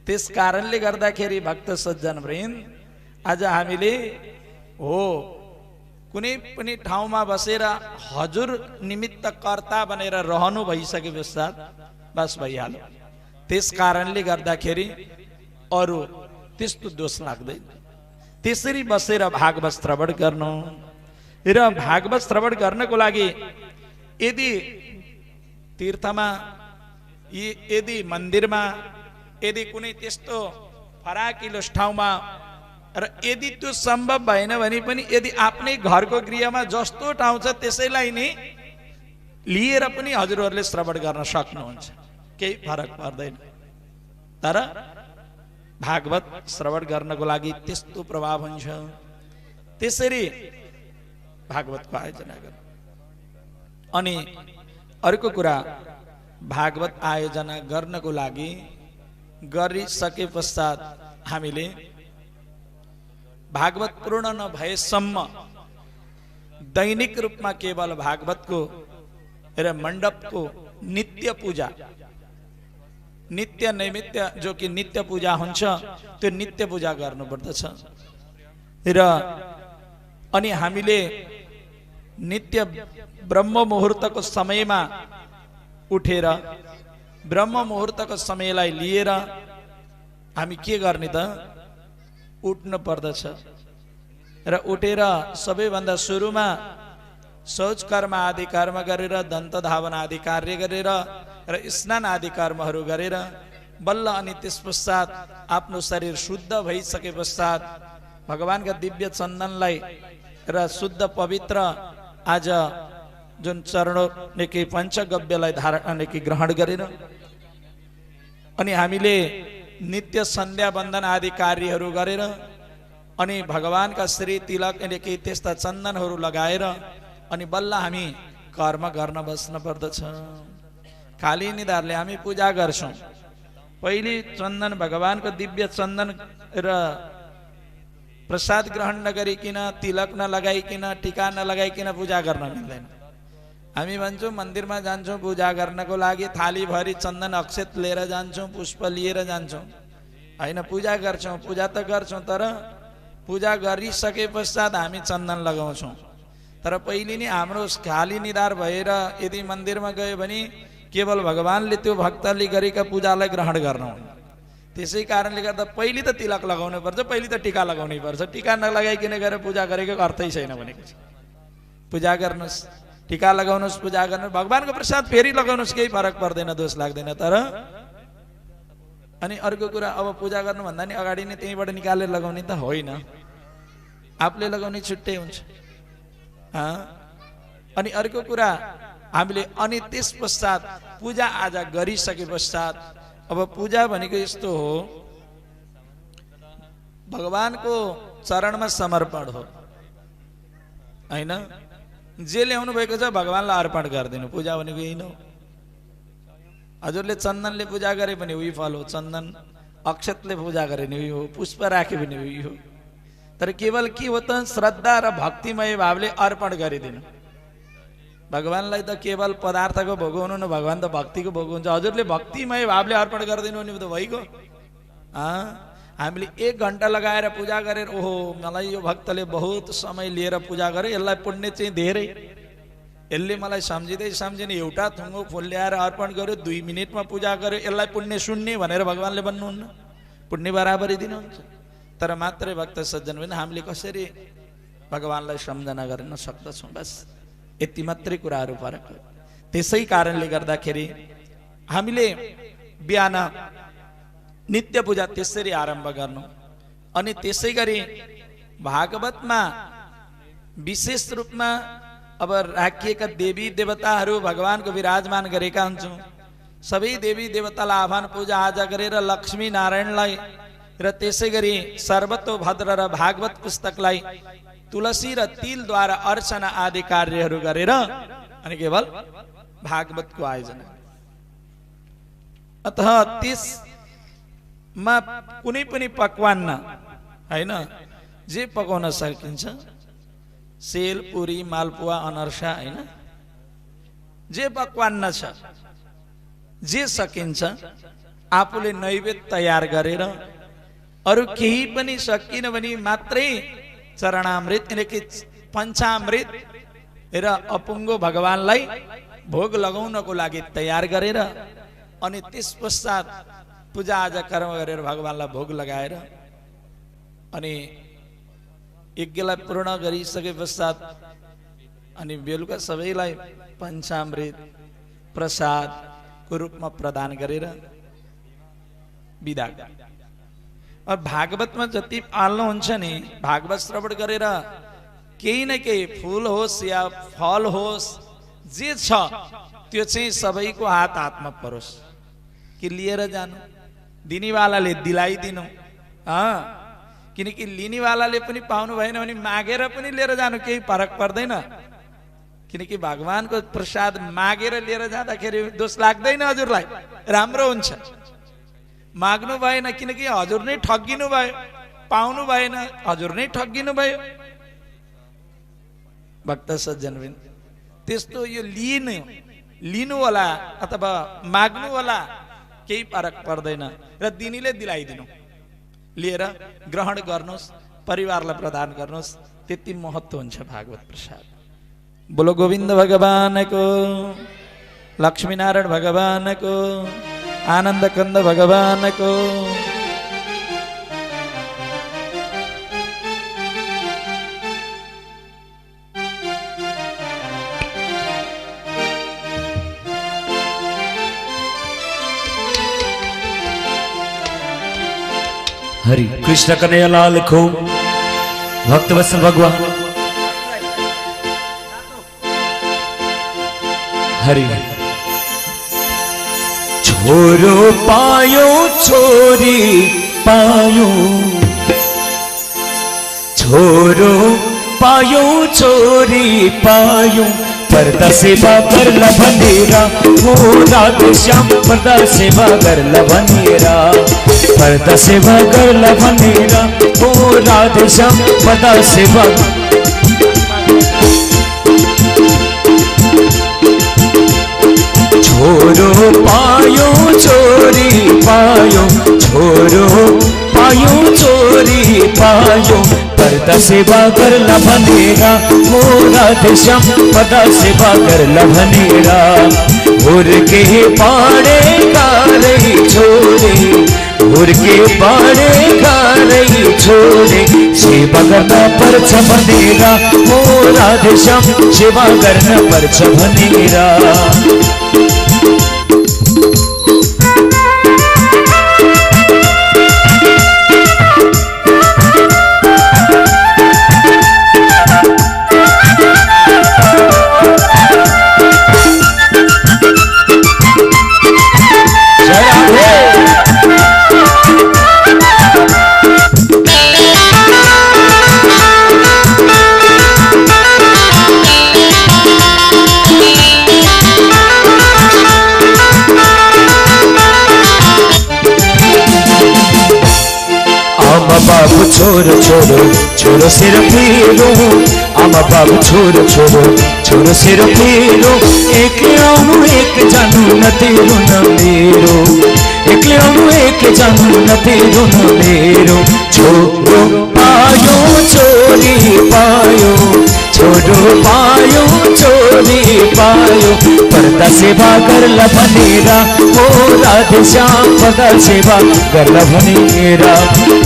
त्यस कारणले गर्दाखेरि भक्त सज्जन वृन्द, आज हामीले कुनै पनि ठाउँमा बसेर हजुर निमित्त कर्ता बनेर रहनु भइसके पश्चात बस भइहाल्यो। त्यस कारणले गर्दाखेरि अरू त्यस्तो दोष लाग्दैन। त्यसरी बसेर भागवत श्रवण गर्नु र भागवत श्रवण गर्नको लागि यदि तीर्थमा, यदि मन्दिरमा, यदि कुनै त्यस्तो फराकिलो ठाउँमा र यदि त्यो सम्भव भएन भने पनि यदि आफ्नै घरको गृहमा जस्तो ठाउँ छ त्यसैलाई नै लिएर पनि हजुरहरूले श्रवण गर्न सक्नुहुन्छ, केही फरक पर्दैन। तर भागवत श्रवण गर्नको लागि त्यस्तो प्रभाव हुन्छ। त्यसरी भागवतको आयोजना गर्नु। अनि अर्को कुरा, भागवत आयोजना गर्नको लागि गरिसके पश्चात हामीले भागवत पूर्ण नभएसम्म दैनिक रूपमा केवल भागवतको र मण्डपको नित्य पूजा, नित्य नैमित्य जो कि नित्य पूजा हुन्छ, त्यो नित्य पूजा गर्नुपर्दछ। र अनि हामीले नित्य ब्रह्म मुहुर्तको समयमा उठेर ब्रह्म मुहुर्तको समयलाई लिएर हामी के गर्ने त, उठ्नु पर्दछ। र उठेर सबैभन्दा सुरुमा शौच कर्म आदि कर्म गरेर, दन्त धावन आदि कार्य गरेर र स्नान आदि कर्महरू गरेर बल्ल अनि त्यस पश्चात आफ्नो शरीर शुद्ध भइसके पश्चात भगवानका दिव्य चन्दनलाई र शुद्ध पवित्र आज जुन चरणों के पंचगव्यलाई धारण के ग्रहण गरेर अनि हामीले नित्य संध्या बंदन आदि कार्यहरू गरेर अनि भगवानका श्री तिलक के त्यस्ता चन्दनहरू लगाएर अनि बल्ल हामी कर्म गर्न बस्न पर्दछ। खाली निधारले हामी पूजा गर्छौं, पहिले चन्दन भगवानको दिव्य चन्दन र प्रसाद ग्रहण नगरिकन तिलक नलगाइकन टीका नलगाइकन पूजा गर्न मिल्दैन। हामी भन्छौं मन्दिरमा जान्छौं पूजा गर्नको लागि, थाली भरि चन्दन अक्षत लिएर जान्छौं, पुष्प लिएर जान्छौं, हैन पूजा गर्छौं, पूजा त गर्छौं, तर पूजा गरिसके पश्चात हामी चन्दन लगाउँछौं। तर पहिले नि हाम्रो खाली निधार भएर यदि मन्दिरमा गयो भने केवल भगवानले त्यो भक्तले गरेका पूजालाई ग्रहण गर्नुहुन्न। त्यसै कारणले गर्दा पहिले त तिलक लगाउनु पर्छ, पहिले त टीका लगाउनै पर्छ। टीका नलगाइकन गएर पूजा गरेको अर्थै छैन भनेको छ। पूजा गर्नुस्, टीका लगाउनुस्, पूजा गर्नु, भगवानको प्रसाद फेरि लगाउनुस्, केही फरक पर्दैन, दोष लाग्दैन। तर अनि अर्को कुरा, अब पूजा गर्नु भन्दा नि अगाडि नै त्यहीबाट निकालेर लगाउने त होइन, आफूले लगाउने छुट्टै हुन्छ। अनि अर्को कुरा हामीले अनि त्यस पश्चात पूजा आजा गरिसके पश्चात अब पूजा भनेको यस्तो हो, भगवानको चरणमा समर्पण हो, हैन? जे ल्याउनु भएको छ भगवानलाई अर्पण गरिदिनु, पूजा भनेको यही हो। हजुरले चन्दनले पूजा गरे पनि उही फल हो, चन्दन अक्षतले पूजा गरे पनि उही हो, पुष्प राखे पनि उही हो। तर केवल के हो त श्रद्धा र भक्तिमय भावले अर्पण गरिदिनु। भगवानलाई त केवल पदार्थको भोगाउनु न, भगवान त भक्तिको भोगाउँछ। हजुरले भक्तिमय भावले अर्पण गरिदिनु भने त भइगयो। हामीले 1 घण्टा लगाएर पूजा गरेर ओहो मलाई यो भक्तले बहुत समय लिएर पूजा गरे, यसलाई पुण्य चाहिँ धेरै, यसले मलाई सम्झिँदै सम्झिने एउटा थुङ्गो फुल ल्याएर अर्पण गर्यो, 2 मिनेटमा पूजा गर्यो, यसलाई पुण्य सुन्ने भनेर भगवान्ले भन्नुहुन्न, पुण्य बराबरी दिनुहुन्छ। तर मात्रै भक्त सज्जन पनि हामीले कसरी भगवान्लाई सम्झना गर्न सक्दछौँ, बस यति मात्रै कुराहरू फरक हो। त्यसै कारणले गर्दाखेरि हामीले बिहान नित्य पूजा त्यसरी आरम्भ गर्नु। अनि त्यसै गरी भागवतमा विशेष रूपमा अब राखिएका देवी देवताहरू भगवानको विराजमान गरेका हुन्छौँ। सबै देवी देवतालाई आह्वान पूजा आजा गरेर लक्ष्मी नारायणलाई र त्यसै गरी सर्वतोभद्र र भागवत पुस्तकलाई तुलसी र तिलद्वारा अर्चना आदि कार्यहरू गरेर अनि केवल भागवतको आयोजना। अतः त्यसमा कुनै पनि पकवान हैन, जे पकाउन सकिन्छ, सेल पुरी मालपुवा अनर्सा हैन, जे पकवान छ जे सकिन्छ आफूले नैवेद्य तयार गरेर, अरु केही पनि सकिन भने मात्रै चरणामृत यानी पञ्चामृत र अपुङ्गो भगवानलाई भोग लगाउनको लागि तयार गरेर अनि त्यस पश्चात पूजा आजा कर्म गरेर भगवानलाई भोग लगाएर अनि यज्ञलाई पूर्ण गरिसके पश्चात अनि बेलुका सबैलाई पञ्चामृत प्रसादको रूपमा प्रदान गरेर बिदा। अब भागवतमा जति पाल्नुहुन्छ नि, भागवत श्रवण गरेर केही न केही फूल होस् या फल होस् जे छ त्यो चाहिँ सबैको हात हातमा परोस् कि लिएर जानु, दिनेवालाले दिलाइदिनु। किनकि लिनेवालाले पनि पाउनु भएन भने मागेर पनि लिएर जानु, केही फरक पर्दैन। किनकि भगवानको प्रसाद मागेर लिएर जाँदाखेरि दोष लाग्दैन, हजुरलाई राम्रो हुन्छ। माग्नु भएन किनकि हजुर नै ठगिनु भयो, पाउनु भएन हजुर नै ठगिनु भयो। भक्त सज्जन त्यस्तो यो लिनु होला अथवा माग्नु होला केही फरक पर्दैन र दिनेले दिलाइदिनु, लिएर ग्रहण गर्नुहोस्, परिवारलाई प्रदान गर्नुहोस्, त्यति महत्त्व हुन्छ भागवत प्रसाद। बोलो गोविन्द भगवानको, लक्ष्मीनारायण भगवानको, आनंद कंद भगवानको। हरि कृष्ण कन्हैया लाल को भक्त वत्सल भगवान। हरि छोरो पायो छोरी पायो, छोरो पायो छोरी पायो, पर्दा सेवा कर लभनेरा हो राधे श्याम, पर्दा सेवा कर लभनेरा, पर्दा सेवा कर लभनेरा हो राधे श्याम, पर्दा सेवा। छोरो पायो छोरी पायो, छोरो पायो छोरी पायो, पर्दा सेवा कर लभनेरा हो राधे श्याम, पर्दा सेवा कर लभनेरा। उर के पाड़े का रही छोरे, उर के पाड़े का रही छोरे, सेवा करना पर छबनेरा हो राधे श्याम, सेवा करना पर छबनेरा। बाबू छोरो छोरो छोरो सिर फेरो, आमा बाबू छोरो छोरो छोरो सिर फेरो, एक आउनु एक जानु न तेरो न मेरो, एक आउनु एक जानु न तेरो न मेरो। छोरो पायो छोरी पायो, छोरो पायो छोरी पायो पर्दा सेवा गर्ला भनेरा हो राधे श्याम पर्दा सेवा गर्ला भनेरा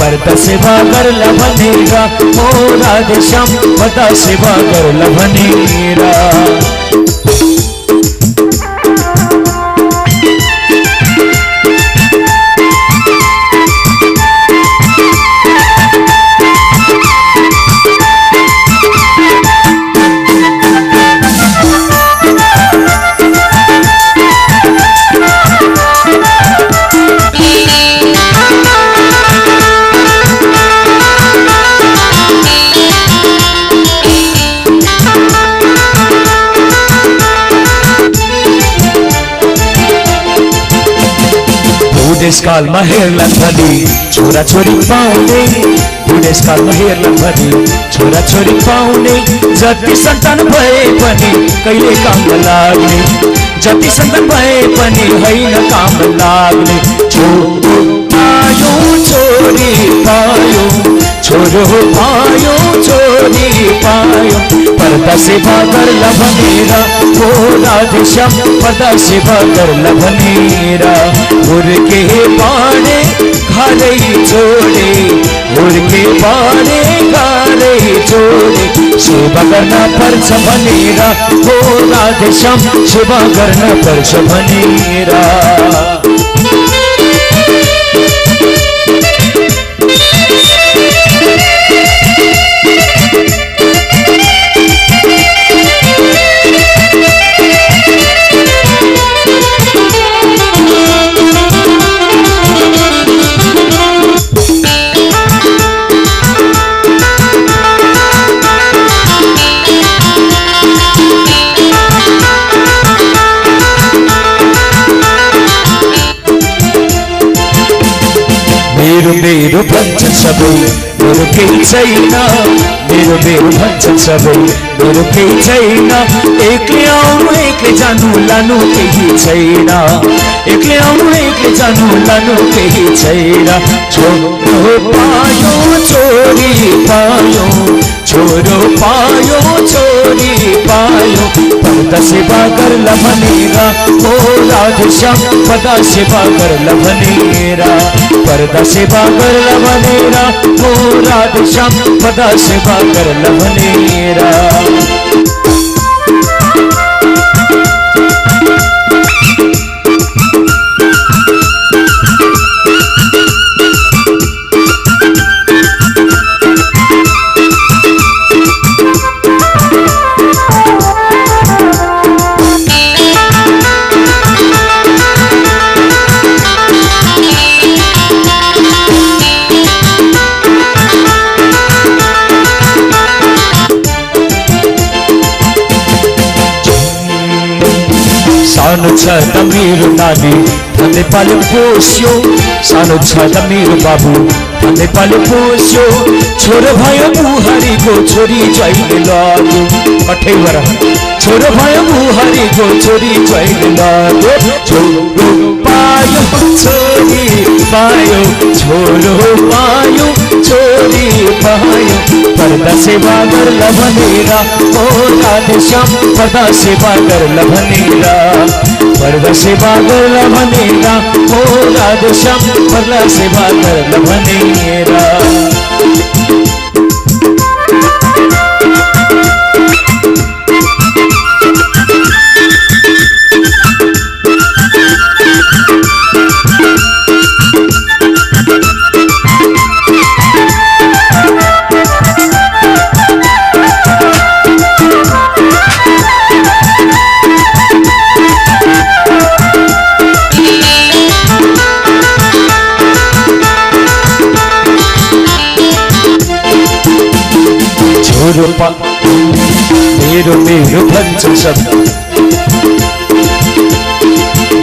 पर्दा सेवा गर्ला भनेरा हो राधे श्याम पर्दा सेवा गर्ला भनेरा बुढेसकालमा हेर्लान् भनी छोरा छोरी पाउने बुढेसकालमा हेर्लान् भनी छोरा छोरी पाउने जति सन्तान भए पनि कहिले काम लाग्ने जति सन्तान भए पनि होइन काम लाग्ने छोरो पायो छोरी पायो छोरो पायो छोरी पायो पर्दा सेवा गर्ला भनेरा हो राधे श्याम पर्दा सेवा गर्ला भनेरा हुर्के बाणे घरै छोडे हुर्के बाणे घरै छोडे सेवा गर्न पर्छ भनेरा हो राधे श्याम सेवा गर्न पर्छ भनेरा मेरो भन्छन् सबै मेरो केही छैन मेरो भन्छन् सबै मेरो केही छैन एक्लै आउनु एक्लै जानु लानु केही छैन एक्लै आउनु एक्लै जानु लानु केही छैन छोरो पायो छोरी पायो छोरो पायो छोरी पायो पर्दा सेवा गर्ला भनेरा हो राधे श्याम पर्दा सेवा गर्ला भनेरा पर्दा सेवा गर्ला भनेरा हो राधे श्याम पर्दा सेवा गर्ला भनेरा सानो छ त मेरो नानी भन्दै पाले पोस्यो सानो छ त मेरो बाबु भन्दै पाले पोस्यो छोरो भयो बुहारीको छोरी जहिले लाग्यो कठैवरा छोरो भयो बुहारीको छोरी जहिले लाग्यो छोरो पायो छोरी पायो छोरो पायो छोरी पायो पर्दा सेवा गर्ला भनेरा हो राधे श्याम पर्दा सेवा गर्ला भनेरा पर्दा सेवा गर्ला भनेरा हो राधे श्याम पर्दा सेवा गर्ला भनेरा मेरो भन्छन् सब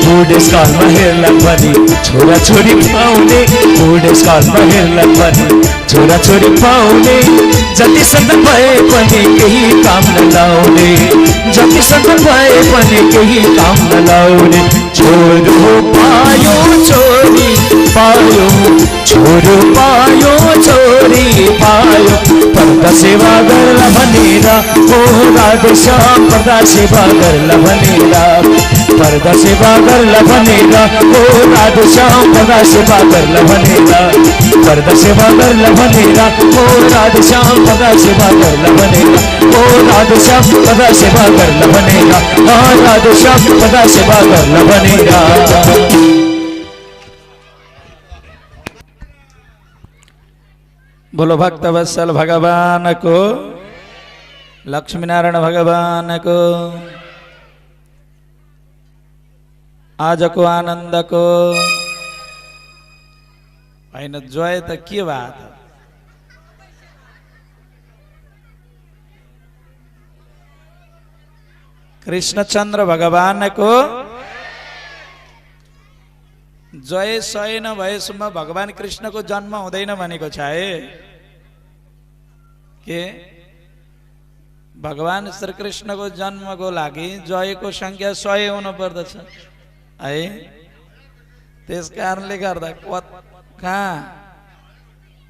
बुढेसकालमा हेर्लान् भनी छोरा छोरी पाउने बुढेसकालमा हेर्लान् भनी छोरा छोरी पाउने जति सन्तान भए पनि केही काम नलाउने जति सन्तान भए पनि केही काम नलाउने छोरो पायो छोरी पायो छोरो पायो छोरी पायो पर्दा सेवा गर्ला भनेर ओ राधे श्याम पर्दा सेवा गर्ला भनेर पर्दा सेवा गर्ला भनेर ओ राधे श्याम पर्दा सेवा गर्ला भनेर पर्दा सेवा गर्ला भनेर ओ राधे श्याम पर्दा सेवा गर्ला भनेर ओ राधे श्याम पर्दा सेवा गर्ला भनेर राधे श्याम पर्दा सेवा गर्ला भनेर। बोलो भक्त वत्सल भगवान को, लक्ष्मी नारायण भगवान को, आज को आनंद को होइन जोय त के बात। कृष्णचंद्र भगवान को जय सय नभएसम्म भगवान कृष्ण को जन्म हुँदैन भनेको छ है के भगवान श्री कृष्ण को जन्म को लागि जय को संख्या 100 हुनु पर्दछ है। त्यस कारणले गर्दा कहाँ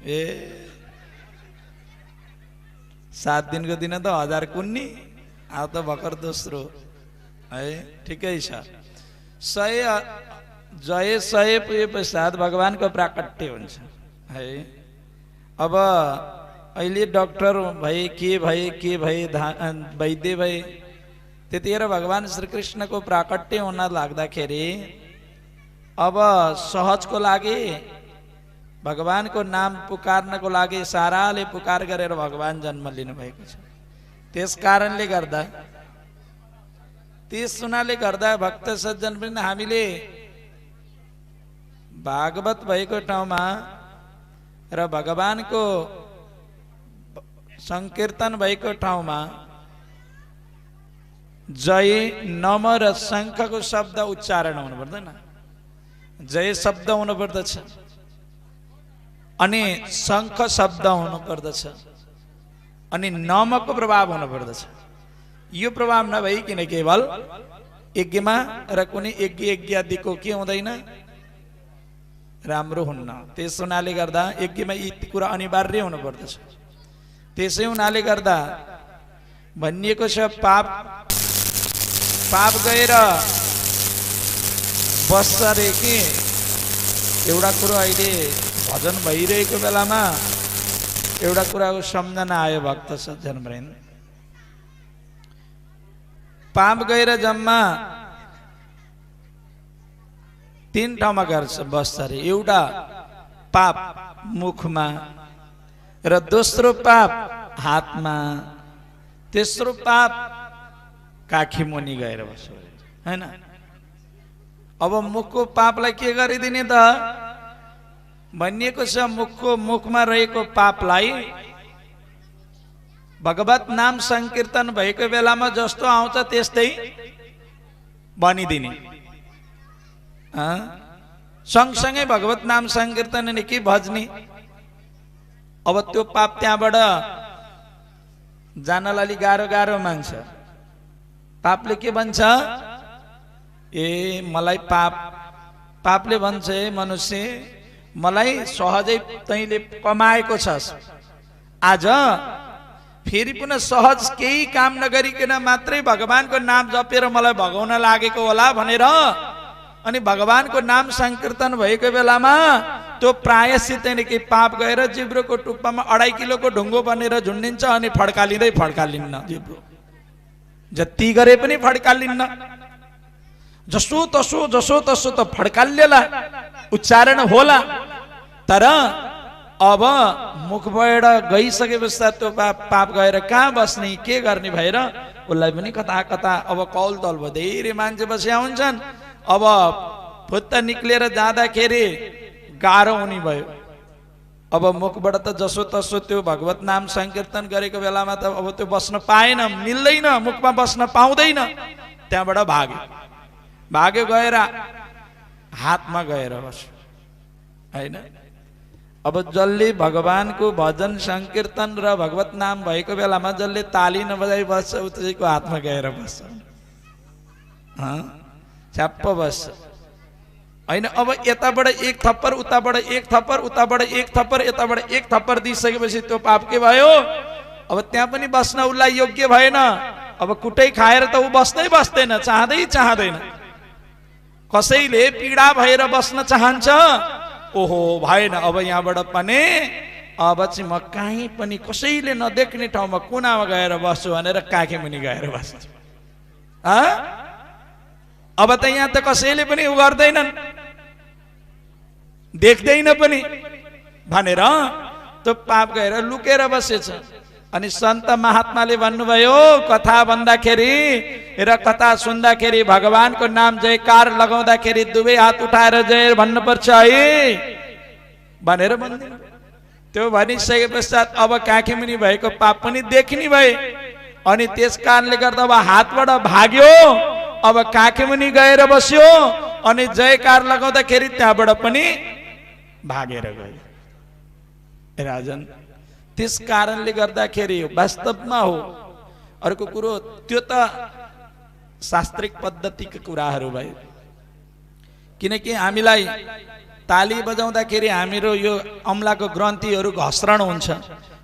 ए 7 दिन को दिन त 1000 कुन्नी अब त भर्खर दोस्रो है ठिकै छ। 100 जय 100 पुगे पश्चात भगवान को प्राकट्य हुन्छ है। अब अहिले डॉक्टर भए के भए वैद्य भए त्यतिखेर भगवान श्री कृष्ण को प्राकट्य हुन लाग्दाखेरि अब सहज को लागि भगवान को नाम पुकार्न को लागि साराले पुकार गरेर भगवान जन्म लिनु भएको छ। त्यस कारणले गर्दा त्यस हुनाले गर्दा भक्त सज्जन पनि हामीले भागवत भएको ठाउँमा र भगवान को संकीर्तन भएको ठाउँमा जय नम र शंख को शब्द उच्चारण हुनु पर्दैन। जय शब्द हुनु पर्दछ अनि शंख शब्द हुनु पर्दछ अनि नम को प्रभाव हुनु पर्दछ। यो प्रभाव नभइकन केवल यज्ञमा र कुनै यज्ञ आदिको के हुँदैन राम्रो हुन्न। त्यस हुनाले गर्दा यज्ञमा यी कुरा अनिवार्य हुनु पर्दछ। त्यसै हुनाले गर्दा भनिएको छ पाप गएर बस्छ रे कि एउटा कुरो अहिले भजन भइरहेको बेलामा एउटा कुराको सम्झना आयो भक्त सज्जन वृन्द। पाप गएर जम्मा 3 ठाउँमा गर्छ बस्छ रे। एउटा पाप मुखमा र दोस्रो पाप हातमा, तेस्रो पाप काखी मुनि गएर बस्छ हैन। अब मुखको पापलाई के गरिदिने त भनिएको छ मुखमा रहेको पापलाई भगवत नाम संकीर्तन भएको बेलामा जस्तो आउँछ त्यस्तै बनिदिने। सँगसँगै भगवत नाम संकीर्तन नि के भजनी। अब त्यो पाप त्यहाँबाट जानलाई गाह्रो मान्छ। पापले के भन्छ ए मलाई पापले भन्छ ए मनुष्य मलाई सहजै तैले कमाएको छस्, आज फेरि पुनः सहज केही काम नगरिकन मात्रै भगवानको नाम जपेर मलाई भगाउन लागेको होला भनेर अनि भगवानको नाम संकीर्तन भएको बेलामा त्यो प्रायश्चित नै के पाप गएर जिब्रोको टुप्पामा 2.5 किलोको ढुङ्गो बनेर झुन्डिन्छ अनि फड्कालिन्न जिब्रो। जति गरे पनि फड्कालिन्न, जसो तसो त फड्काल्यला उच्चारण होला। तर अब मुखबाट गइसके पश्चात त्यो पाप गएर कहाँ बस्ने के गर्ने भएर उसलाई पनि कता अब कौल तल भयो। धेरै मान्छे बसिया हुन्छन्, अब फुत्त निक्लेर जाँदाखेरि गाह्रो हुने भयो। अब मुखबाट त जसो तसो त्यो भगवत नाम संकीर्तन गरेको बेलामा त अब त्यो बस्न पाएन, मिल्दैन, मुखमा बस्न पाउँदैन। त्यहाँबाट भाग्यो गएर हातमा गएर बस्यो हैन। अब जसले भगवानको भजन संकीर्तन र भगवत नाम भएको बेलामा जसले ताली नबजाई बस्छ उसैको हातमा गएर बस्छ, छ्याप्प बस्छ। होइन। अब यताबाट एक थप्पर, उताबाट एक थप्पर, उताबाट एक थप्पर, यताबाट एक थप्पर दिइसकेपछि त्यो पाप के भयो? अब त्यहाँ पनि बस्न उसलाई योग्य भएन। अब कुटै खाएर त ऊ बस्दैन, चाहँदैन। कसैले पीडा भएर बस्न चाहन्छ, ओहो भएन, अब यहाँबाट पनि अब चाहिँ म कहीँ पनि कसैले नदेख्ने ठाउँमा कुनामा गएर बस्छु भनेर काखे मुनि गएर बस्छु। अब त यहाँ त कसैले पनि उ गर्दैनन्, देख्दैन पनि भनेर त्यो पाप गएर लुकेर बसेछ। अनि सन्त महात्माले भन्नुभयो, कथा भन्दाखेरि र कथा सुन्दाखेरि भगवानको नाम जयकार लगाउँदाखेरि दुवै हात उठाएर जय भन्नुपर्छ है भनेर भन्दिनु। त्यो भनिसके पश्चात अब काखी मुनि भएको पाप पनि देखिने भए। अनि त्यस कारणले गर्दा अब हातबाट भाग्यो, अब काखी मुनि गएर बस्यो। अनि जयकार लगाउँदाखेरि त्यहाँबाट पनि भागेर गयो। राजन, त्यस कारणले गर्दाखेरि वास्तवमा हो। अर्को कुरो, त्यो त शास्त्रिक पद्धतिको कुराहरू भयो। किनकि हामीलाई ताली बजाउँदाखेरि हाम्रो यो अम्लाको ग्रन्थीहरू घस्रण हुन्छ।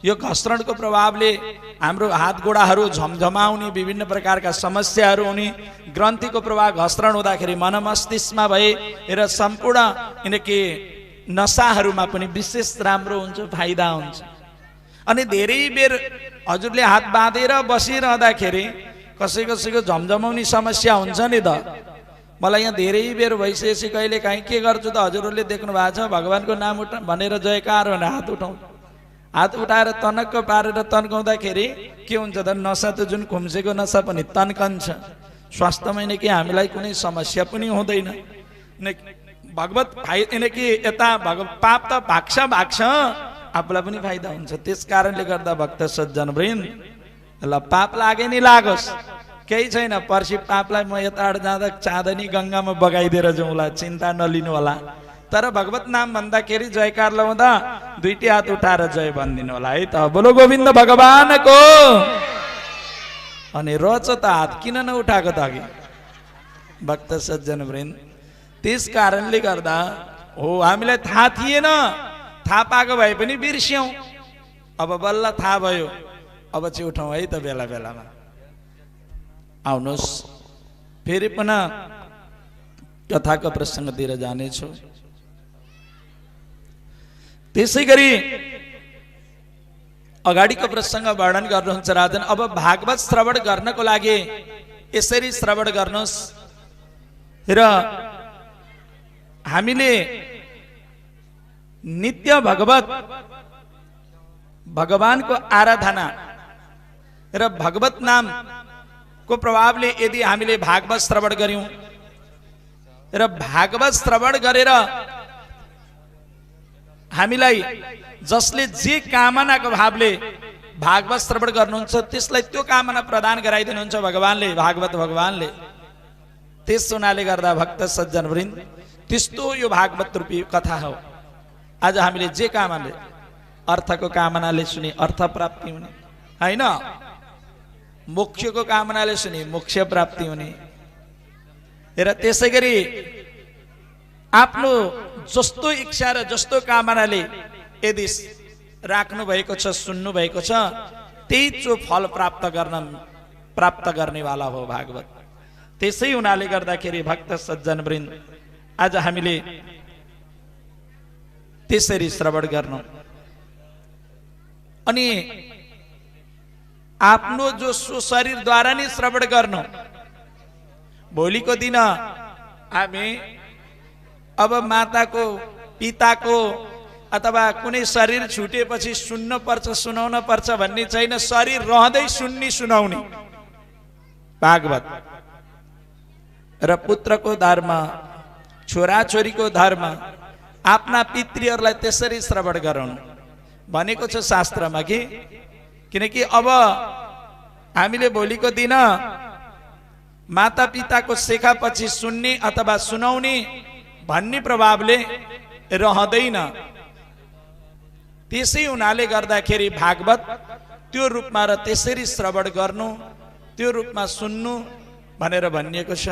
यो घस्रणको प्रभावले हाम्रो हात गोडाहरू झमझमाउने, विभिन्न प्रकारका समस्याहरू हुने, ग्रन्थीको प्रभाव घस्रण हुँदाखेरि मन मस्तिष्कमा भए र सम्पूर्ण यिनके नसाहरूमा पनि विशेष राम्रो हुन्छ, फाइदा हुन्छ। अनि धेरै बेर हजुरले हात बाँधेर बसिरहँदाखेरि कसैको झमझमाउने समस्या हुन्छ नि त। मलाई यहाँ धेरै बेर भइसकेपछि कहिले काहीँ के गर्छु त, हजुरहरूले देख्नु भएको छ, भगवानको नाम भनेर जयकार भनेर हात उठाउँ, हात उठाएर तनक्क पारेर तन्काउँदाखेरि के हुन्छ त, नसा त जुन खुम्सेको नसा पनि तन्कन्छ। स्वास्थ्यमा कि हामीलाई कुनै समस्या पनि हुँदैन। भगवत कि यता पाप त भाग्छ, आफूलाई पनि फाइदा हुन्छ। त्यस कारणले गर्दा भक्त सज्जन वृन्द, ल पाप लागे नि लागोस्, केही छैन। पर्सि पापलाई म यताबाट जाँदा चाँदनी गङ्गामा बगाइदिएर जाउँला, चिन्ता नलिनु होला। तर भगवत नाम भन्दाखेरि जयकार लगाउँदा दुईटी हात उठाएर जय भनिदिनु होला है त। बोलो गोविन्द भगवानको। अनि रोच त हात किन नउठाएको त अघि भक्त सज्जन वृन्द? त्यस कारणले गर्दा हो, हामीलाई थाहा थिएन, थाहा पाएको भए पनि बिर्स्यौँ। अब बल्ल थाहा भयो, अब चाहिँ उठाउँ है त बेला बेलामा। आउनुहोस्, फेरि पुनः कथाको प्रसङ्गतिर जानेछु। त्यसै गरी अगाडिको प्रसङ्ग वर्णन गर्नुहुन्छ राजन। अब भागवत श्रवण गर्नको लागि यसरी श्रवण गर्नुहोस् र हामीले नित्य भगवानको आराधना र भगवत नाम को प्रभावले यदि हामीले भागवत श्रवण गर्यौं र भागवत श्रवण गरेर हामीलाई जसले जे कामनाको भावले भागवत श्रवण गर्नुहुन्छ त्यसलाई त्यो कामना प्रदान गराइदिनुहुन्छ भगवानले, भागवत भगवानले। त्यस हुनाले गर्दा भक्त सज्जन वृन्द, त्यस्तो यो भागवत रूपी कथा हो। आज हामीले जे कामनाले, अर्थको कामनाले सुने अर्थ प्राप्ति हुने हैन, मोक्षको कामनाले सुने मोक्ष प्राप्ति हुने र त्यसै गरी आफ्नो जस्तो इच्छा र जस्तो कामनाले यदि राख्नु भएको छ, सुन्नु भएको छ, त्यही जो फल प्राप्त गर्नेवाला हो भागवत। त्यसै हुनाले गर्दाखेरि भक्त सज्जन वृन्द, आज हामीले त्यसरी श्रवण गर्नु अनि आफ्नो जो शरीरद्वारा नै श्रवण गर्नु। भोलिको दिन हामी अब माताको, पिताको अथवा कुनै शरीर छुटेपछि सुन्न पर्छ, सुनाउन पर्छ भन्ने छैन। शरीर रहँदै सुन्ने, सुनाउने भागवत। र पुत्रको धर्म, छोराछोरीको धर्म, आफ्ना पितृहरूलाई त्यसरी श्रवण गराउनु भनेको छ शास्त्रमा। किनकि अब हामीले भोलिको दिन माता पिताको शेखापछि सुन्ने अथवा सुनाउने भन्ने प्रभावले रहँदैन। त्यसै हुनाले गर्दाखेरि भागवत त्यो रूपमा र त्यसरी श्रवण गर्नु, त्यो रूपमा सुन्नु भनेर भनिएको छ।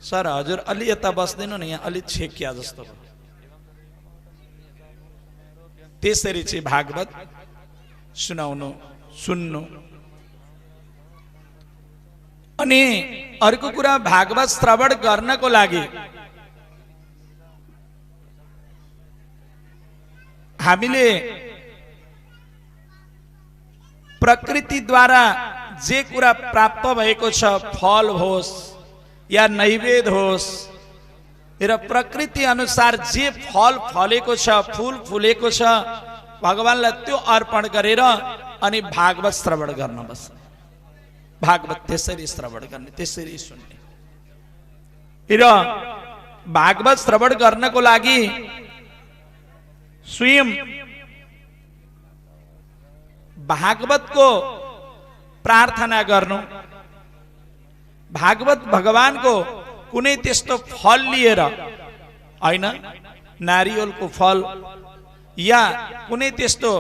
सर हजुर अलि यता बस्दिनु नि, यहाँ अलि छेकिया जस्तो भयो। त्यसरी चाहिँ भागवत सुनाउनु सुन्नु। अनि अर्को कुरा, भागवत श्रवण गर्नको लागि हामीले प्रकृतिद्वारा जे कुरा प्राप्त भएको छ, फल होस् या नैवेद्य होस्, र प्रकृति अनुसार जे फल फलेको छ, फूल फुलेको छ, भगवानलाई त्यो अर्पण गरेर अनि भागवत श्रवण गर्न बस्ने। भागवत त्यसरी श्रवण गर्ने, त्यसरी सुन्ने। र भागवत श्रवण गर्नको लागि स्वयं भागवतको प्रार्थना गर्नु। भागवत भगवानको कुनै त्यस्तो फल लिएर हैन, नारियलको फल या कुनै त्यस्तो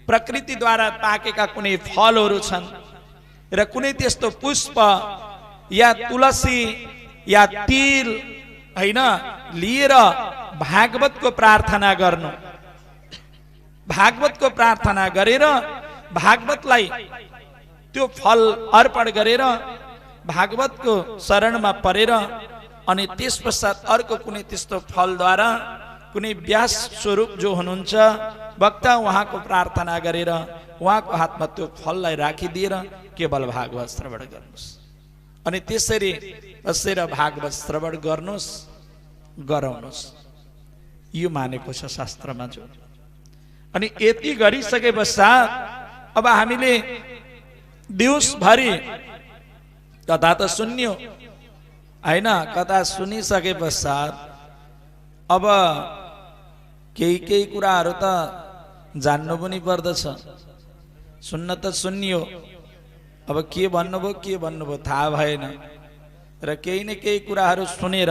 प्रकृतिद्वारा पाकेका कुनै फलहरू छन् र कुनै त्यस्तो पुष्प या तुलसी या तिल हैन लिएर भागवतको प्रार्थना गर्नु। भागवतको प्रार्थना गरेर भागवतलाई त्यो फल अर्पण गरेर भागवतको शरणमा परेर अनि त्यसपश्चात अर्को कुनै त्यस्तो फलद्वारा कुनै व्यास स्वरूप जो हुनुहुन्छ वक्ता, उहाँको प्रार्थना गरेर उहाँको हातमा त्यो फललाई राखिदिएर केवल भागवत श्रवण गर्नुहोस्। अनि त्यसरी बसेर भागवत श्रवण गर्नुहोस्, गराउनुहोस्। यो मानेको छ शास्त्रमा जो। अनि यति गरिसके पश्चात अब हामीले दिवसभरि कथा त सुन्यो हैन, कथा सुनिसके पश्चात अब केही कुराहरू त जान्नु पनि पर्दछ। सुन्न त सुनियो, अब के भन्नुभयो थाहा भएन, र केही न केही कुराहरू सुनेर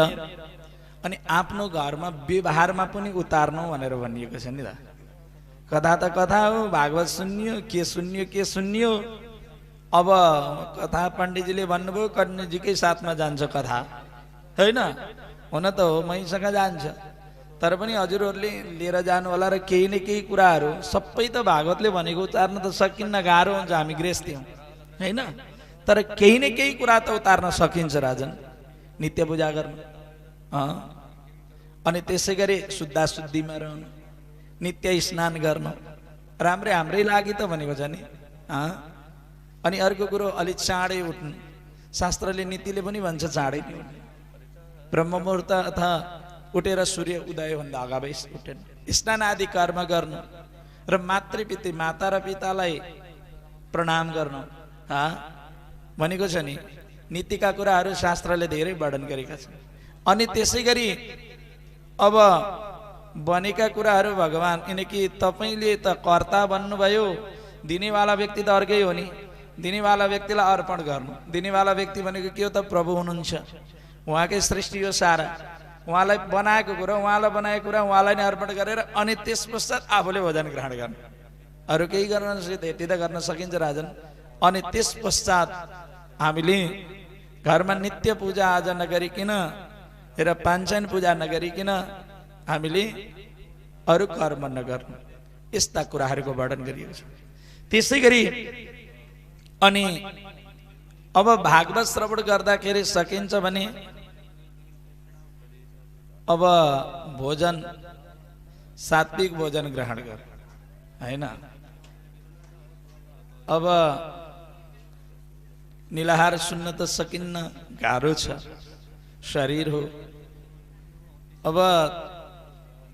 अनि आफ्नो घरमा व्यवहारमा पनि उतार्नु भनेर भनिएको छ नि त। कथा त कथा हो, भागवत सुनियो, के सुनियो। अब कथा पण्डितजीले भन्नुभयो कण्डितजीकै साथमा जान्छ कथा हैन, हुन त हो मैसँग जान्छ, तर पनि हजुरहरूले लिएर जानु होला। र केही न केही कुराहरू सबै त भागवतले भनेको उतार्न त सकिन्न, गाह्रो हुन्छ, हामी गृहस्थी हौँ हैन। तर केही न केही कुरा त उतार्न सकिन्छ राजन। नित्य पूजा गर्नु, अनि त्यसै गरी शुद्धा शुद्धिमा रहनु, नित्य स्नान गर्नु, हाम्रै लागि त भनेको छ नि। अनि अर्को कुरो, अलि चाँडै उठ्नु। शास्त्रले नीतिले पनि भन्छ चाँडै नै उठ्नु। ब्रह्म मुहूर्त अथवा उठेर सूर्य उदयभन्दा अगावै उठेन, स्नान आदि कर्म गर्नु र मातृपितृ माता र पितालाई प्रणाम गर्नु भनेको छ नि। नीतिका कुराहरू शास्त्रले धेरै वर्णन गरेका छन्। अनि त्यसै गरी अब बनेका कुराहरू भगवान, किनकि तपाईँले त कर्ता बन्नुभयो, दिनेवाला व्यक्ति त अर्कै हो नि। दिनेवाला व्यक्तिलाई अर्पण गर्नु। दिनेवाला व्यक्ति भनेको के हो त? प्रभु हुनुहुन्छ, उहाँकै सृष्टि हो सारा, उहाँलाई बनाएको कुरा, उहाँलाई बनाएको कुरा उहाँलाई नै अर्पण गरेर अनि त्यस पश्चात आफूले भोजन ग्रहण गर्नु। अरू केही गर्न यति त गर्न सकिन्छ राजन। अनि त्यस पश्चात हामीले घरमा नित्य पूजा आज नगरिकन र पाञ्चायन पूजा नगरिकन हामीले अरू कर्म नगर्नु, यस्ता कुराहरूको वर्णन गरिएको छ। त्यसै गरी अनि अब भागवत श्रवण गर्दाखेरि सकिन्छ भने अब भोजन सात्विक भोजन ग्रहण गर हैन। अब निलाहार सुन्न त सकिन्न, गाह्रो छ, शरीर हो। अब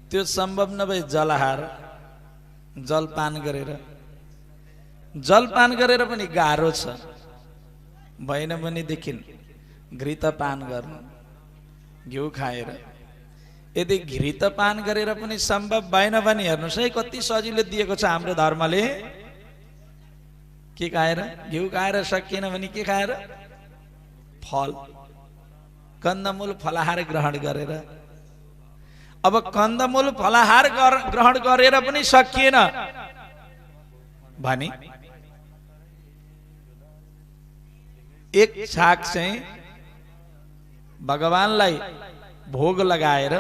त्यो सम्भव नभए जलहार, जलपान गरेर पनि गाह्रो छ। भएन भनेदेखि घृतपान गर्नु, घिउ खाएर। यदि घृतपान गरेर पनि सम्भव भएन भने हेर्नुहोस् है कति सजिलो दिएको छ हाम्रो धर्मले। के खाएर? घिउ खाएर सकिएन भने के खाएर? फल, कन्दमूल फलाहार ग्रहण गरेर। अब कन्दमूल फलाहार ग्रहण गरेर पनि सकिएन भने एक छाक चाहिँ भगवानलाई भोग लगाएर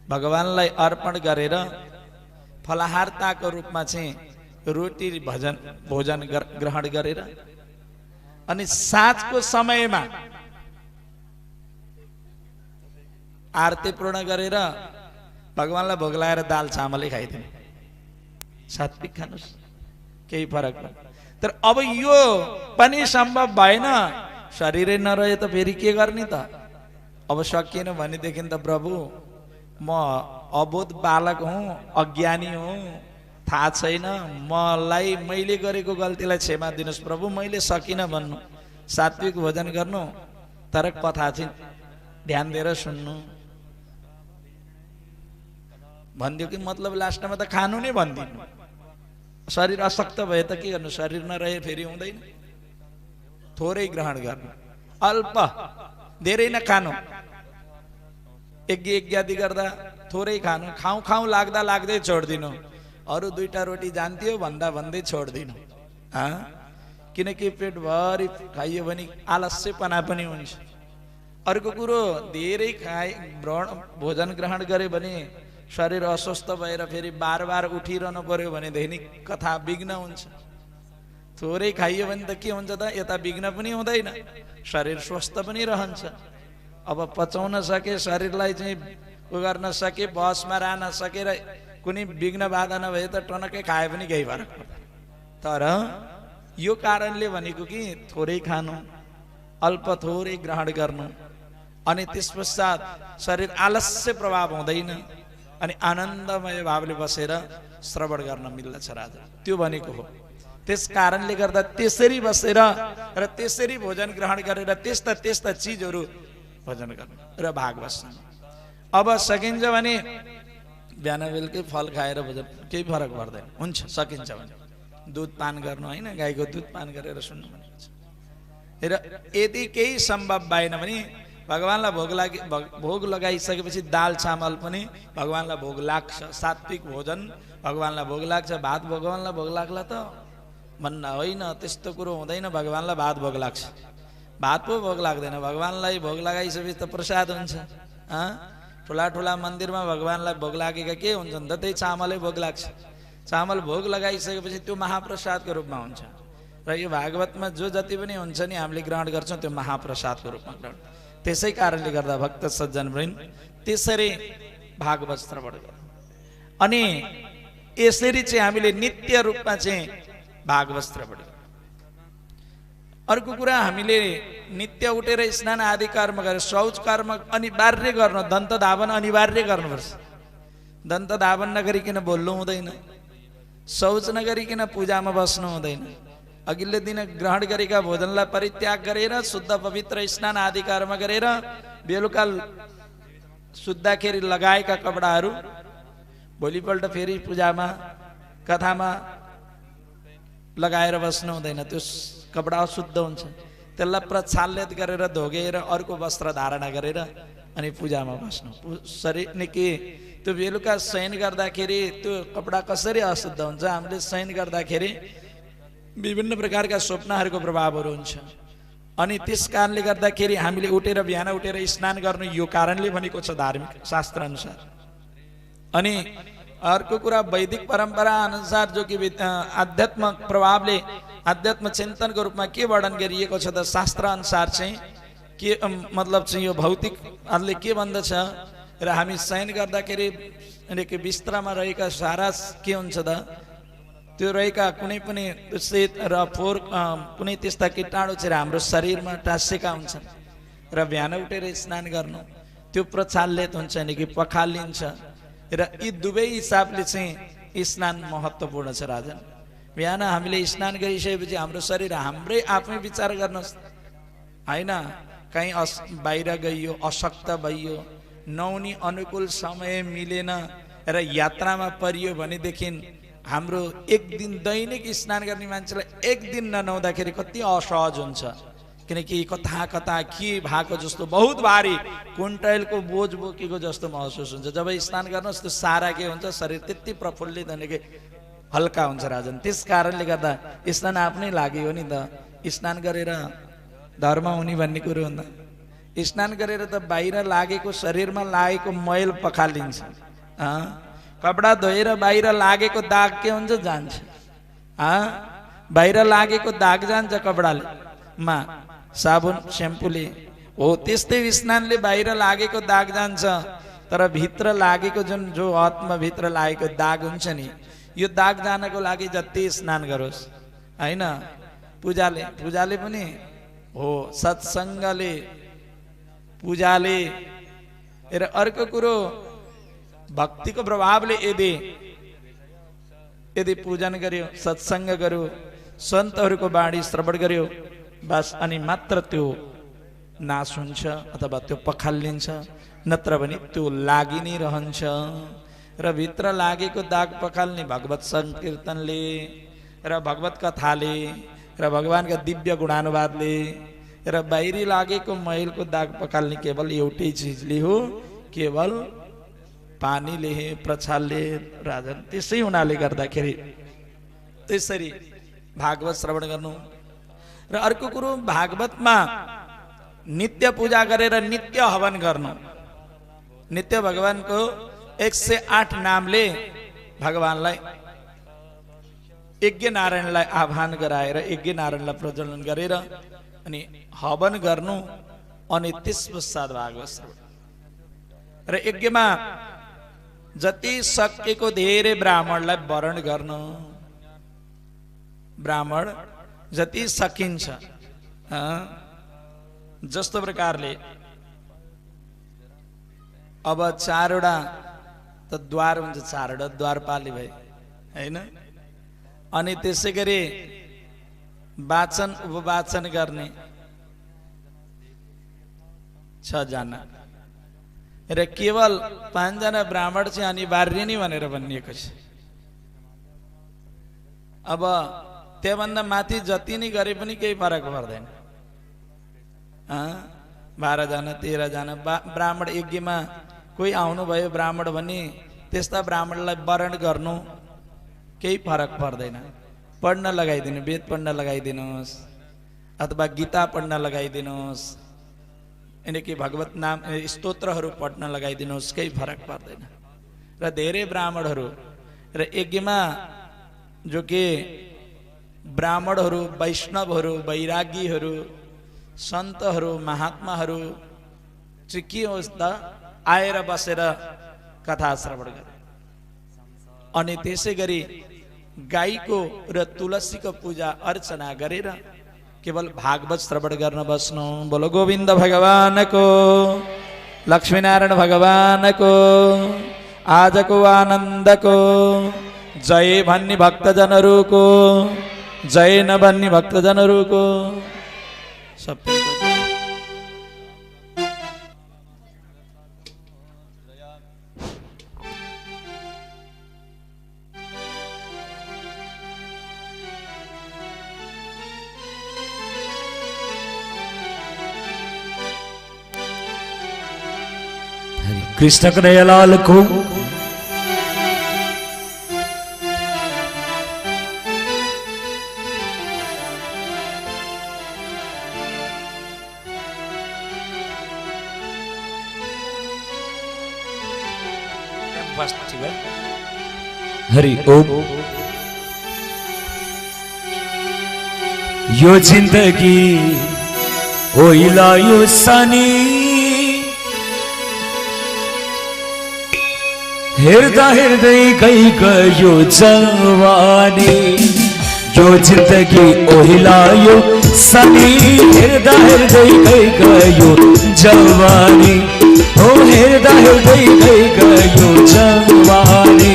भगवानलाई अर्पण गरेर फलाहारताको रूपमा चाहिँ रोटी भोजन ग्रहण गरेर अनि साँझको समयमा आरती पूर्ण गरेर भगवानलाई भोग लगाएर दाल चामलै खाइदिने सात्विक खानुस् केही फरक पर्दैन। तर अब यो पनि सम्भव भएन, शरीरै नरहे त फेरि के गर्ने त? अब सकिएन भनेदेखि त प्रभु म अबोध बालक हुँ, अज्ञानी हुँ, थाहा छैन, मलाई मैले गरेको गल्तीलाई क्षमा दिनुहोस् प्रभु, मैले सकिनँ भन्नु, सात्विक भोजन गर्नु, तर कथा चाहिँ ध्यान दिएर सुन्नु भनिदियो कि मतलब लास्टमा त खानु नै भनिदिनु। शरीर अशक्त भए त के गर्नु, शरीर नरहे फेरि हुँदैन। थोरै ग्रहण गर्नु, अल्प, धेरै नखानु, यज्ञ आदि गर्दा थोरै खानु, खाउँ खाउँ लाग्दा लाग्दै छोडिदिनु, अरू 2टा रोटी जान्थ्यो भन्दा भन्दै छोडिदिनु। किनकि पेटभरि खाइयो भने आलस्यपना पनि हुन्छ। अर्को कुरो, धेरै भोजन ग्रहण गरे भने शरीर अस्वस्थ भएर फेरि बार बार उठिरहनु पर्यो भनेदेखि कथा विघ्न हुन्छ। थोरै खाइयो भने त के हुन्छ त, यता विघ्न पनि हुँदैन, शरीर स्वस्थ पनि रहन्छ। अब पचाउन सके, शरीरलाई चाहिँ उ गर्न सके, बसमा रहन सकेर कुनै विघ्न बाधा नभए त टनक्कै खाए पनि केही फरक पर्दैन। तर यो कारणले भनेको कि थोरै खानु, अल्प थोरै ग्रहण गर्नु, अनि त्यस पश्चात शरीर आलस्य प्रभाव हुँदैन अनि आनन्दमय भावले बसेर श्रवण गर्न मिल्दछ राजा, त्यो भनेको हो। त्यस कारणले गर्दा त्यसरी बसेर र त्यसरी भोजन ग्रहण गरेर त्यस्ता चिजहरू भोजन गर्नु र भाग बस्नु। अब सकिन्छ भने बिहान बेलुकै फल खाएर भोजन केही फरक पर्दैन, हुन्छ सकिन्छ भने दुध पान गर्नु, होइन, गाईको दुध पान गरेर सुन्नु भनिन्छ। र यदि केही सम्भव भएन भने भगवानलाई भोग लगाइसकेपछि दाल चामल पनि भगवानलाई भोग लाग्छ। सात्विक भोजन भगवानलाई भोग लाग्छ। भात भगवानलाई भोग लाग्ला त भन्न होइन, त्यस्तो कुरो हुँदैन। भगवानलाई भात भोग लाग्छ, भात पो भोग लाग्दैन। भगवानलाई भोग लगाइसकेपछि त प्रसाद हुन्छ। ठुला ठुला मन्दिरमा भगवानलाई भोग लागेका के हुन्छन् त, त्यही चामलै भोग लाग्छ। चामल भोग लगाइसकेपछि त्यो महाप्रसादको रूपमा हुन्छ। र यो भागवतमा जो जति पनि हुन्छ नि हामीले ग्रहण गर्छौँ त्यो महाप्रसादको रूपमा ग्रहण। त्यसै कारणले गर्दा भक्त सज्जनवृन्द त्यसरी भागवत श्रवण गर्नु। अनि यसरी चाहिँ हामीले नित्य रूपमा चाहिँ भागवत श्रवण गर्नु। अर्को कुरा, हामीले नित्य उठेर स्नान आदि कर्म गरेर शौच कर्म अनिवार्य गर्नु, दन्त धावन अनिवार्य गर्नुपर्छ। दन्त धावन नगरिकन बोल्नु हुँदैन, शौच नगरिकन पूजामा बस्नु हुँदैन। अघिल्लो दिन ग्रहण गरेका भोजनलाई परित्याग गरेर शुद्ध पवित्र स्नान आदि कर्म गरेर बेलुका सुत्दाखेरि लगाएका कपडाहरू भोलिपल्ट फेरि पूजामा कथामा लगाएर बस्नु हुँदैन। त्यो कपडा अशुद्ध हुन्छ, त्यसलाई प्रक्षालित गरेर धोगेर अर्को वस्त्र धारणा गरेर अनि पूजामा बस्नु। शरीर निकै त्यो बेलुका शयन गर्दाखेरि त्यो कपडा कसरी अशुद्ध हुन्छ, हामीले शयन गर्दाखेरि विभिन्न प्रकारका स्वप्नहरूको प्रभावहरू हुन्छ। अनि त्यस कारणले गर्दाखेरि हामीले उठेर बिहान उठेर स्नान गर्नु यो कारणले भनेको छ धार्मिक शास्त्र अनुसार। अनि अर्को कुरा, वैदिक परम्परा अनुसार जो कि आध्यात्म प्रभावले आध्यात्म चिन्तनको रूपमा के वर्णन गरिएको छ त, शास्त्र अनुसार चाहिँ के मतलब चाहिँ यो भौतिकले के भन्दछ र हामी शयन गर्दाखेरि बिस्तरामा रहेका सारा के हुन्छ त, त्यो रहेका कुनै पनि दूषित र फोहोर कुनै त्यस्ता कीटाणु चाहिँ हाम्रो शरीरमा टाँसेका हुन्छन् र बिहान उठेर स्नान गर्नु त्यो प्रक्षालित हुन्छ नि कि पखालिन्छ। र यी दुवै हिसाबले चाहिँ स्नान महत्त्वपूर्ण छ राजन। बिहान हामीले स्नान गरिसकेपछि हाम्रो शरीर हाम्रै आफै विचार गर्नुहोस्, होइन, कहीँ बाहिर गइयो, अशक्त भइयो, नौनी अनुकूल समय मिलेन र यात्रामा परियो भनेदेखि हाम्रो एक दिन दैनिक स्नान गर्ने मान्छेलाई एक दिन ननुहाउँदाखेरि कति असहज हुन्छ। किनकि कता कता के भएको जस्तो बहुत भारी कुन्टलको बोझ बोकेको जस्तो महसुस हुन्छ। जब स्नान गर्नुहोस् त्यो सारा के हुन्छ, शरीर त्यति प्रफुल्लित हुने कि हल्का हुन्छ राजन। त्यस कारणले गर्दा स्नान आफ्नै लागि हो नि त, स्नान गरेर धर्म हुने भन्ने कुरो हुँदा स्नान गरेर त बाहिर लागेको शरीरमा लागेको मैल पखालिन्छ। कपडा धोएर बाहिर लागेको दाग के हुन्छ जान्छ। बाहिर लागेको दाग जान्छ कपडाले मा साबुन स्याम्पूले। हो त्यस्तै स्नानले बाहिर लागेको दाग जान्छ, तर भित्र लागेको जुन जो आत्मा भित्र लागेको दाग हुन्छ नि, यो दाग जानको लागि जति स्नान गरोस् हैन। पूजाले पनि हो, सत्सङ्गले, पूजाले। र अर्को कुरो भक्तिको प्रभावले यदि पूजन गर्यो, सत्सङ्ग गर्यो, सन्तहरूको बाणी श्रवण गर्यो, बस अनि मात्र त्यो नाश हुन्छ अथवा त्यो पखालिन्छ, नत्र भने त्यो लागि नै रहन्छ। र भित्र लागेको दाग पखाल्ने भगवत संकीर्तनले र भगवत कथाले र भगवानका दिव्य गुणानुवादले, र बाहिरी लागेको मैलको दाग पखाल्ने केवल एउटै चिजले हो, केवल पानीले, प्रछालले, राजन। त्यसै हुनाले गर्दाखेरि त्यसरी भागवत श्रवण गर्नु। र अर्को कुरो भागवतमा नित्य पूजा गरेर नित्य हवन गर्नु। नित्य भगवानको 108 नामले भगवानलाई यज्ञ नारायणलाई आह्वान गराएर यज्ञ नारायणलाई प्रज्वलन गरेर अनि हवन गर्नु। अनि त्यस पश्चात भागवत श्रवण। र यज्ञमा जति सकेको धेरै ब्राह्मणलाई वरण गर्नु। ब्राह्मण जति सकिन्छ, जस्तो प्रकारले अब 4वटा त द्वार हुन्छ, 4वटा द्वारपाली भए हैन। अनि त्यसै गरी वाचन उपवाचन गर्ने 6 जना, र केवल 5 जना ब्राह्मण चाहिँ अनिवार्य नै भनेर भनिएको छ। अब त्योभन्दा माथि जति नै गरे पनि केही फरक पर्दैन। 12 जना 13 जना ब्राह्मण यज्ञमा कोही आउनुभयो ब्राह्मण भने त्यस्ता ब्राह्मणलाई वरण गर्नु केही फरक पर्दैन। पढ्न लगाइदिनु, वेद पढ्न लगाइदिनुहोस् अथवा गीता पढ्न लगाइदिनुहोस्, यिनकी भगवत नाम स्तोत्रहरू पढ्न लगाइदिनुहोस्, केही फरक पर्दैन। र धेरै ब्राह्मणहरू र यज्ञमा जो के ब्राह्मणहरू, वैष्णवहरू, वैरागीहरू, सन्तहरू, महात्माहरू चाहिँ के होस् त आएर बसेर कथा श्रवण गरे। अनि त्यसै गरी गाईको र तुलसीको पूजा अर्चना गरेर केवल भागवत श्रवण गर्न बस्नु। बोलो गोविन्द भगवानको, लक्ष्मीनारायण भगवानको आजको आनन्दको जय भन्ने भक्तजनहरूको, जय नभन्ने भक्तजनहरूको सबै। कृष्ण कन्हैयालाल को हरि ओम। यो जिंदगी ओइला यो सानी, हेर्दा हेर्दै गई गयो जवानी। यो जिंदगी ओहिलायो सानी, हेर्दा हेर्दै गई गयो जवानी। ओ हेर्दा हेर्दै गई गयो जवानी।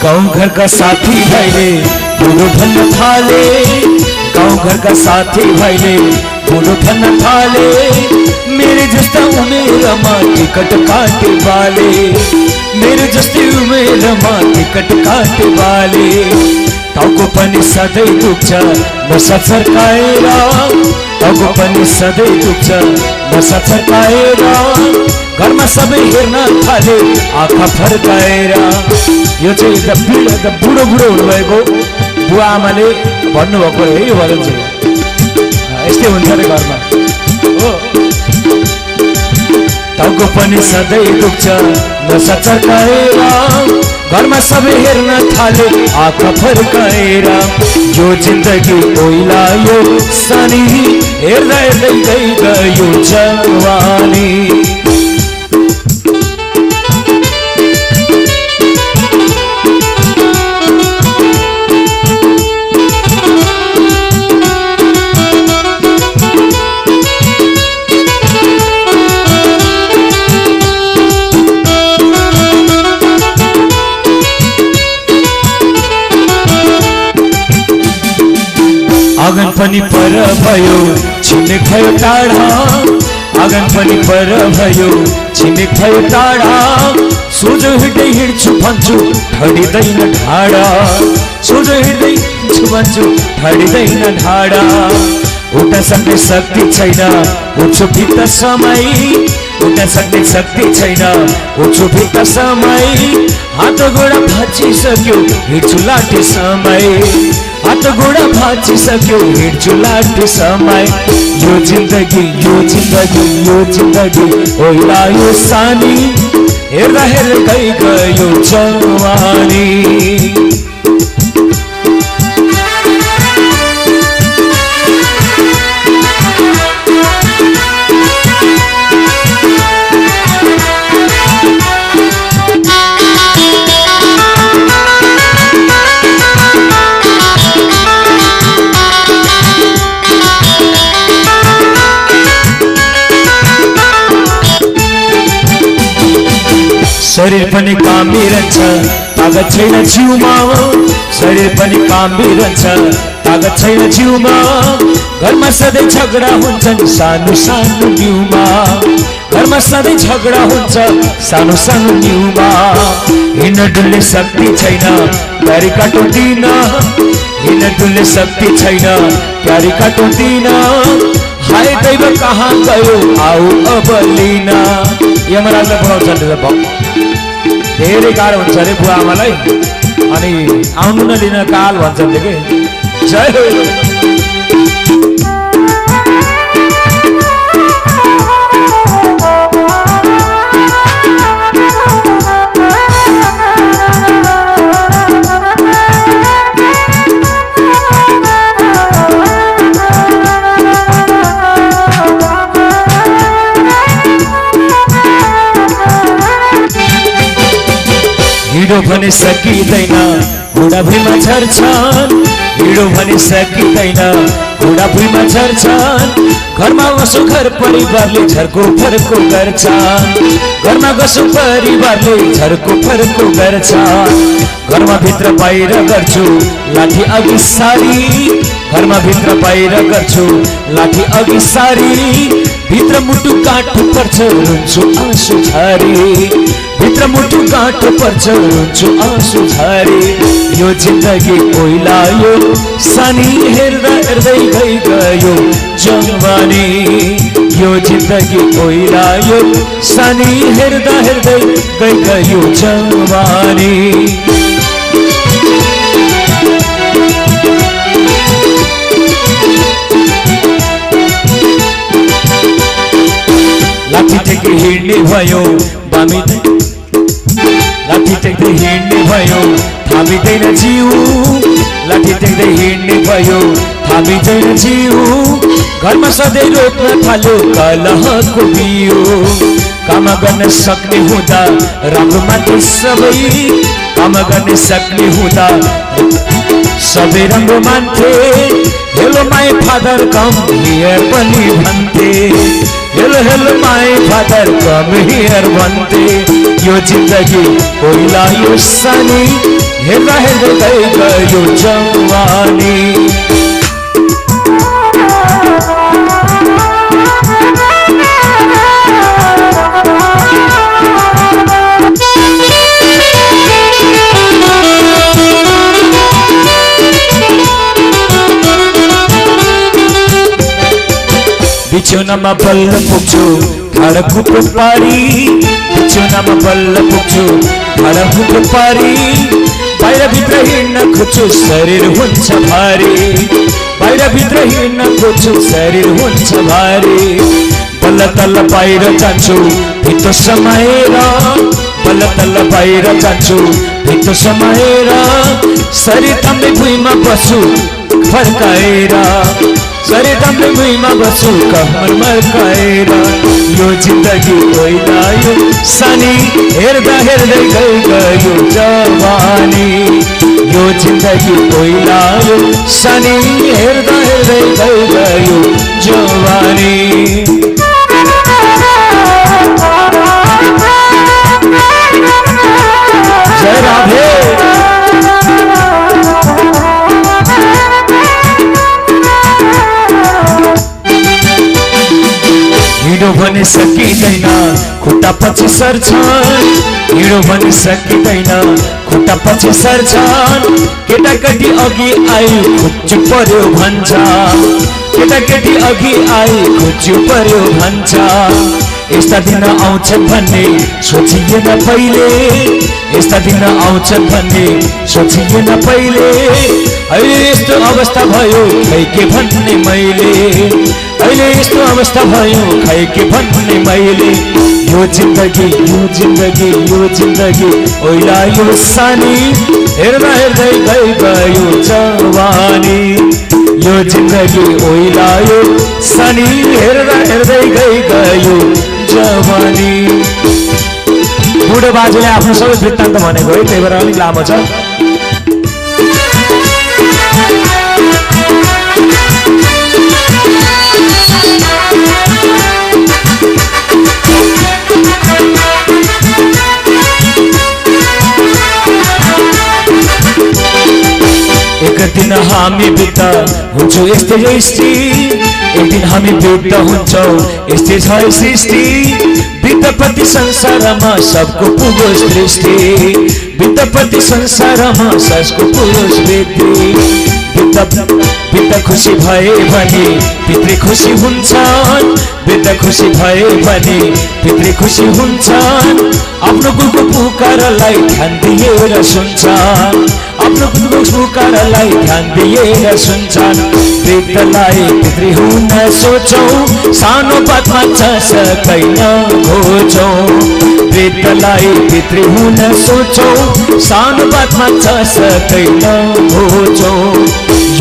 गाउँ घर का साथी भाइले बुढो भन्न थाले, गाउँ घरका साथी भाइले बुढो भन्न थाले मेरो जस्ता उमेरमा टिकट काटे बाले मेरो जस्तै उमेरमा टिकट काटे बाले टाउको पनि सधैँ दुख्छ नसा छर्काएर टाउको पनि सधैँ दुख्छ नसा छर्काएर घरमा सबै हेर्न थाले आँखा फर्काएर। यो चाहिँ बुढो बुढो हुनुभएको बुवा आमाले भन्नुभएको है यो भजन चाहिँ यस्तै हुन्छ अरे घरमा हो। टाउको पनि सधैँ दुख्छ नसा चर्काएर घरमा सबै हेर्न थाले आँखा फर्काएर। यो जिन्दगी ओइलायो सानी हेर्दा हेर्दै गयो जवानी। आँगन पनि पर भयो छिमेक भयो टाढा आँगन पनि पर भयो छिमेक भयो टाढा सोझो हिँड्दै हिँड्छु भन्छु ठडिँदैन ढाडा सोझो हिँड्दै हिँड्छु भन्छु ठडिँदैन ढाडा। उठ्न सक्ने शक्ति छैन उठ्छु भित्र समय उठ्न सक्ने शक्ति छैन उठ्छु भित्र समय। हात गोडा भाँचिसक्यो हिँड्छु लाटे समय हात गोडा भाँचिसक्यो हिँड्छु लाटे समय। यो जिन्दगी यो जिन्दगी यो जिन्दगी ओइलायो सानी हेर्दा हेर्दै गयो जवानी। शरीर पनि कामी रहन्छ तागत छैन जिउमा शरीर पनि कामी रहन्छ तागत छैन जिउमा। घरमा सधैँ झगडा हुन्छन् सानो सानो न्युमा घरमा सधैँ झगडा हुन्छ सानो सानो न्युमा। हिँड्न डुल्ने शक्ति छैन प्यारी काटुँदिन हिँड्न डुल्ने शक्ति छैन प्यारी काटुँदिन। हाय दैव कहाँ गयो आऊ अब लिन। यमराजले बोलाउँछन् धेरै गाह्रो हुन्छ अरे बुवा आमालाई अनि आउनु न लिन काल भन्छन् के। जय हो। हिँडो भने सकिँदैन घुँडा भुइँमा झर्छन् हिँडो भने सकिँदैन घुँडा भुइँमा झर्छन्। घरमा बसो घर परिवारले झर्को फर्को गर्छ घरमा बसो परिवारले झर्को फर्को गर्छ। घरमा भित्र बाहिर गर्छु लाठी अघि सारी घरमा भित्र बाहिर गर्छु लाठी अघि सारी। भित्र मुटु गाँठो पर्छ रुन्छु आँसु झारी भित्र मुटु गाँठो पर्छ रुन्छु आँसु झारी। यो जिन्दगी ओइलायो सानी हेर्दा हेर्दै गयो जवानी। यो जिन्दगी ओइलायो सानी हेर्दा हेर्दै गयो जवानी। लाठी टेक्दै हिँड्ने भयो बामी लाठी टेक्दै हिँड्ने भयो थामिँदैन जिउ लाठी टेक्दै हिँड्ने भयो थामिँदैन जिउ। घरमा सधैँ रोप्न थाल्यो कलहको बिउ काम गर्न सक्ने हुँदा राम्रो मात्र सबै काम गर्न सक्ने हुँदा सबै राम्रो मान्थे। Hello my father come here पनि भन्थे hello hello my father come here भन्थे। यो जिन्दगी ओइलायो सानी हेर्दा हेर्दै गयो जवानी। बिछौनामा बल्ल पुग्छु ठाडा खुट्टो पारी बिछौनामा बल्ल पुग्छु ठाडा खुट्टो पारी बाहिर भित्र हिँड्न खोज्छु शरीर हुन्छ भारी बाहिर भित्र हिँड्न खोज्छु शरीर हुन्छ भारी बल्ल तल्ल बाहिर जान्छु भित्र समाएर बल्ल तल्ल बाहिर जान्छु भित्र समाएर शरीर थाम्दै भुइँमा बस्छु फर्काएर शरीर थाम्दै भुइँमा बस्छु कम्मर मर्काएर यो जिन्दगी गइलायो सानी हेर्दा हेर्दै गयो जवानी यो जिन्दगी गइलायो सानी हेर्दा हेर्दै गयो जवानी जय राधे हिँडो भने सकिँदैन खुट्टा पछि सर्छन् हिँडो भने सकिँदैन खुट्टा पछि सर्छन् केटाकेटी अघि आई खुच्चु पर्यो भन्छ केटाकेटी अघि आई खुच्चु पर्यो भन्छ यस्ता दिन आउँछन् भन्ने सोचिएन पहिले यस्ता दिन आउँछन् भन्ने सोचिएन पहिले अहिले यस्तो अवस्था भयो खै के भन्ने मैले अहिले यस्तो अवस्था भयो खै के भन्ने मैले यो जिन्दगी यो जिन्दगी यो जिन्दगी ओइलायो सानी हेर्दा हेर्दै गयो जवानी यो जिन्दगी ओइलायो सानी हेर्दा हेर्दै गयो जवानी बुढो बाजेले आफ्नो सबै वृत्तान्त भनेको है त्यही भएर अलिक लामो छ एक दिन हामी बित्दा हुन्छौँ यस्तै सृष्टि एक दिन हामी बित्दा हुन्छौँ यस्तै छ सृष्टि विद्यापति संसारमा सबको पुगोस् दृष्टि विद्यापति संसारमा सबको पुगोस् वृद्धि विद्या खुसी भए भने पितृ खुसी हुन्छन् विद्या खुसी भए भने पितृ खुसी हुन्छन् आफ्नो गुरुको पुकारलाई ध्यान दिएर सुन्छन् आफ्नो गुरुको पुकारलाई ध्यान दिएर सुन्छन् वृद्धलाई पितृ हुन सोचौँ सानो बातमा सकैन खोजौँ वृद्धलाई पितृ हुन सोचौँ सानो बातमा सकैन खोजौँ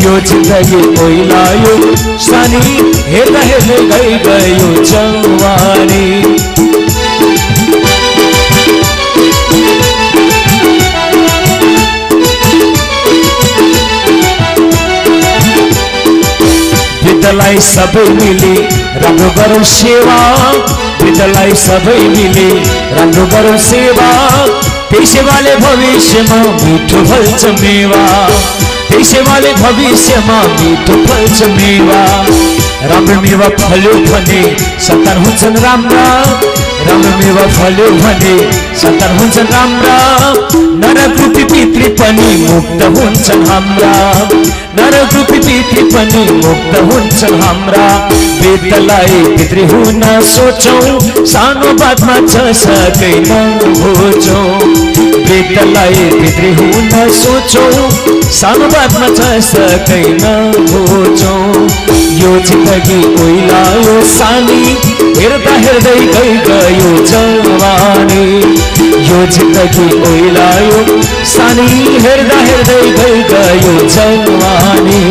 यो जिन्दगी ओइलायो सानी हेर्दा हेर्दै गयो जवानी वृद्धलाई सबै मिली राम्रो गरौँ सेवा वृद्धलाई सबै मिली राम्रो गरौँ सेवा त्यही सेवाले भविष्यमा मिठो फल्छ मेवा त्यही सेवाले भविष्यमा मिठो फल्छ मेवा राम्रो मेवा फल्यो भने सन्तान हुन्छन् राम्रा राम्रो मेवा फल्यो भने सन्तान हुन्छन् राम्रा नरक रूपी पितृ पनि मुक्त हुन्छन् हाम्रा नरक रूपी पितृ पनि मुक्त हुन्छन् हाम्रा वृद्धलाई पितृ हुन सोचौँ सानो बातमा सकैन खोजौँ वृद्धलाई पितृ हुन सोचौँ सानो बातमा सकैन खोजौँ यो जिन्दगी ओइलायो सानी हेर्दा हेर्दै गयो जवानी यो जिन्दगी ओइलायो सानी हेर्दा हेर्दै गयो जवानी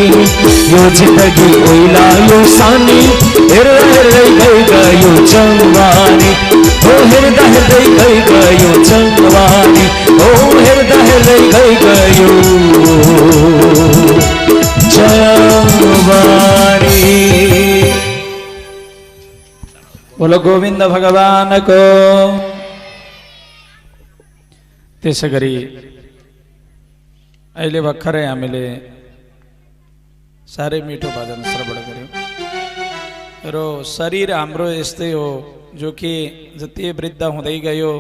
यो जिन्दगी ओइलायो सानी हेर्दा हेर्दै गयो जवानी ओ हेर्दा हेर्दै गयो जवानी ओ हेर्दा हेर्दै गयो जवानी बोलो गोविंद भगवान को। त्यसै गरी अहिले भर्खरै हामीले साह्रै मिठो भजन श्रवण गर्यौं र शरीर हाम्रो यस्तै हो जो कि जति वृद्ध हुँदै गयो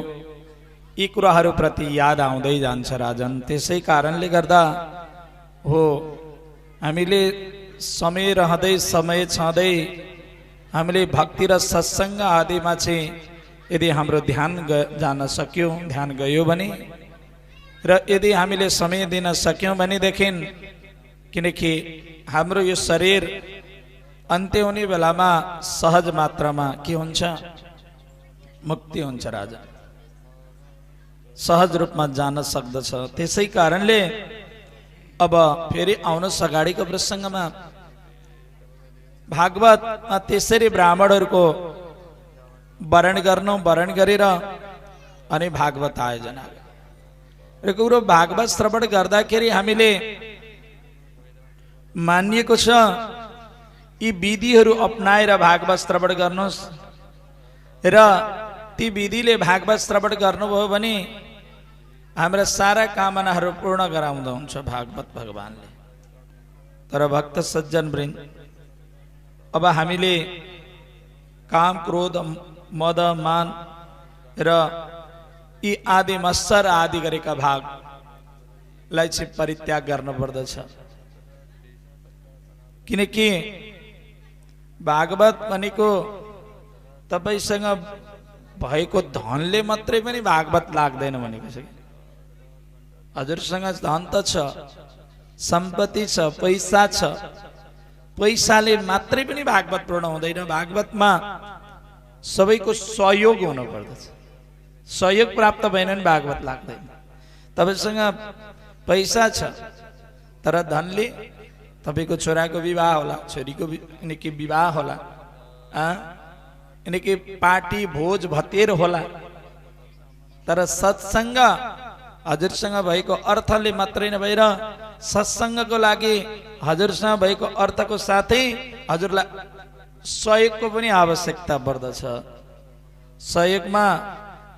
यी कुराहरूप्रति याद आउँदै जान्छ राजन। त्यसै कारणले गर्दा हो हामीले समय रहँदै समय छँदै हामीले भक्ति र सत्सङ्ग आदिमा चाहिँ यदि हाम्रो ध्यान जान सक्यौँ, ध्यान गयो भने, र यदि हामीले समय दिन सक्यौँ भनेदेखि, किनकि हाम्रो यो शरीर अन्त्य हुने बेलामा सहज मात्रामा के हुन्छ? मुक्ति हुन्छ राजा, सहज रूपमा जान सक्दछ। त्यसै कारणले अब फेरि आउनुहोस् अगाडिको प्रसङ्गमा। भागवतमा त्यसरी ब्राह्मणहरूको वर्ण गरेर अनि भागवत आयोजना र कुरो भागवत श्रवण गर्दाखेरि हामीले मानिएको छ यी विधिहरू अपनाएर भागवत श्रवण गर्नुहोस् र ती विधिले भागवत श्रवण गर्नुभयो भने हाम्रा सारा कामनाहरू पूर्ण गराउँदा हुन्छ भागवत भगवानले। तर भक्त सज्जन वृन्द, अब हामीले काम, क्रोध, मद, मान र यी आदि मत्सर आदि गरेका भागलाई चाहिँ परित्याग गर्नुपर्दछ। किनकि भागवत भनेको तपाईसँग भएको धनले मात्रै पनि भागवत लाग्दैन भनेको छ। हजुरसँग धन त छ, सम्पत्ति छ, पैसा छ, पैसाले मात्रै पनि भागवत पूर्ण हुँदैन। भागवतमा सबैको सहयोग हुनु पर्दछ। सहयोग प्राप्त भएन भने भागवत लाग्दैन। तपाईसँग पैसा छ तर धनले तपाईँको छोराको विवाह होला, छोरीको यिनकी विवाह होला, यिनकी पार्टी भोज भतेर होला, तर सत्सङ्ग हजुरसँग भएको अर्थले मात्रै नभएर सत्सङ्गको लागि हजुरसँग भएको अर्थको साथै हजुरलाई सहयोगको पनि आवश्यकता पर्दछ। सहयोगमा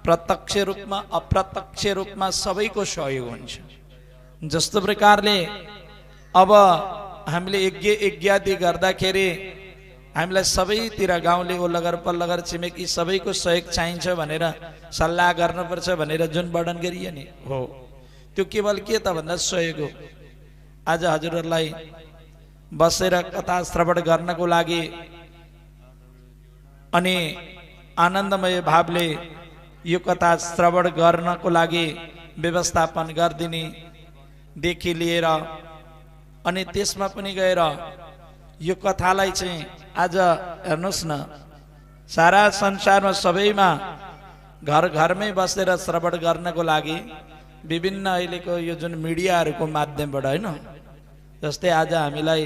प्रत्यक्ष रूपमा अप्रत्यक्ष रूपमा सबैको सहयोग हुन्छ। जस्तो प्रकारले अब हामीले यज्ञादि गर्दाखेरि हामीलाई सबैतिर गाउँले ओल्लगर पल्लगर छिमेकी सबैको सहयोग चाहिन्छ भनेर सल्लाह गर्नुपर्छ भनेर जुन वर्णन गरियो नि हो, त्यो केवल के त भन्दा सहयोग हो। आज हजुरहरूलाई बसेर कथा श्रवण गर्नको लागि अनि आनन्दमय भावले यो कथा श्रवण गर्नको लागि व्यवस्थापन गरिदिने देखि लिएर अनि त्यसमा पनि गएर यो कथालाई चाहिँ आज हेर्नुहोस् न, सारा संसारमा सबैमा घर घरमै बसेर श्रवण गर्नको लागि विभिन्न अहिलेको यो जुन मिडियाहरूको माध्यमबाट होइन, जस्तै आज हामीलाई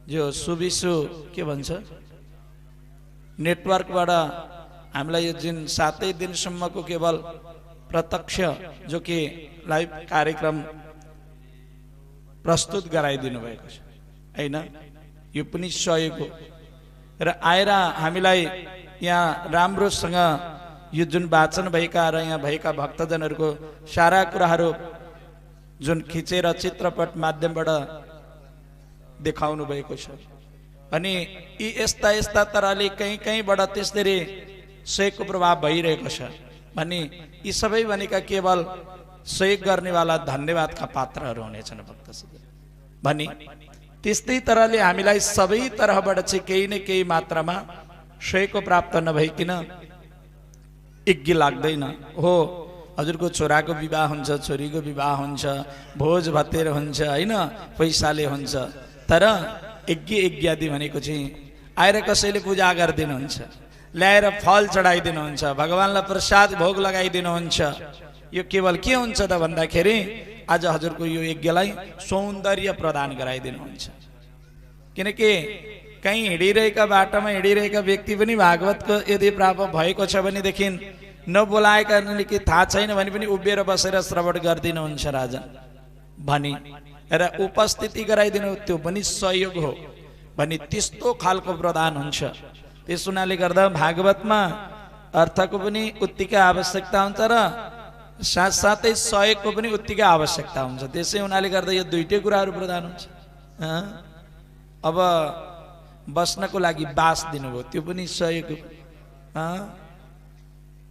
जो सुविसु के भन्छ नेटवर्कबाट हामीलाई यो जुन 7 दिनसम्मको केवल प्रत्यक्ष जो कि लाइभ कार्यक्रम प्रस्तुत गराइदिनु भएको छ हैन, यो पनि सहयोग हो। र आएर हामीलाई यहाँ राम्रोसँग यो जुन वाचन भएका र यहाँ भएका भक्तजनहरूको सारा कुराहरू जुन खिचेर चित्रपट माध्यमबाट देखाउनु भएको छ। अनि यी यस्ता यस्ता तरहले कहीँबाट त्यसरी सहयोगको प्रभाव भइरहेको छ भने यी सबै भनेका केवल सहयोग गर्नेवाला धन्यवादका पात्रहरू हुनेछन् भक्तसज्जन भनी। त्यस्तै तरहले हामीलाई सबै तरहबाट चाहिँ केही न केही मात्रामा सहयोगको प्राप्त नभइकन यज्ञ लाग्दैन हो। हजुरको छोराको विवाह हुन्छ, छोरीको विवाह हुन्छ, भोज भतेर हुन्छ होइन, पैसाले हुन्छ, तर यज्ञादि भनेको चाहिँ आएर कसैले पूजा गरिदिनुहुन्छ, ल्याएर फल चढाइदिनुहुन्छ, भगवानलाई प्रसाद भोग लगाइदिनुहुन्छ। यो केवल के हुन्छ त भन्दाखेरि आज हजुरको यो यज्ञलाई सौन्दर्य प्रदान गराइदिनुहुन्छ। किनकि कहीँ हिँडिरहेका बाटोमा हिँडिरहेका व्यक्ति पनि भागवतको यदि प्राप्त भएको छ भनेदेखि नबोलाएका कि थाहा छैन भने पनि उभिएर बसेर श्रवण गरिदिनुहुन्छ राजन भनी र उपस्थिति गराइदिनु, त्यो पनि सहयोग हो भनी त्यस्तो खालको प्रदान हुन्छ। त्यस हुनाले गर्दा भागवतमा अर्थको पनि उत्तिकै आवश्यकता हुन्छ र साथसाथै सहयोगको पनि उत्तिकै आवश्यकता हुन्छ। त्यसै हुनाले गर्दा यो दुईटै कुराहरू प्रदान हुन्छ। अब बस्नको लागि बास दिनुभयो, त्यो पनि सहयोग हो।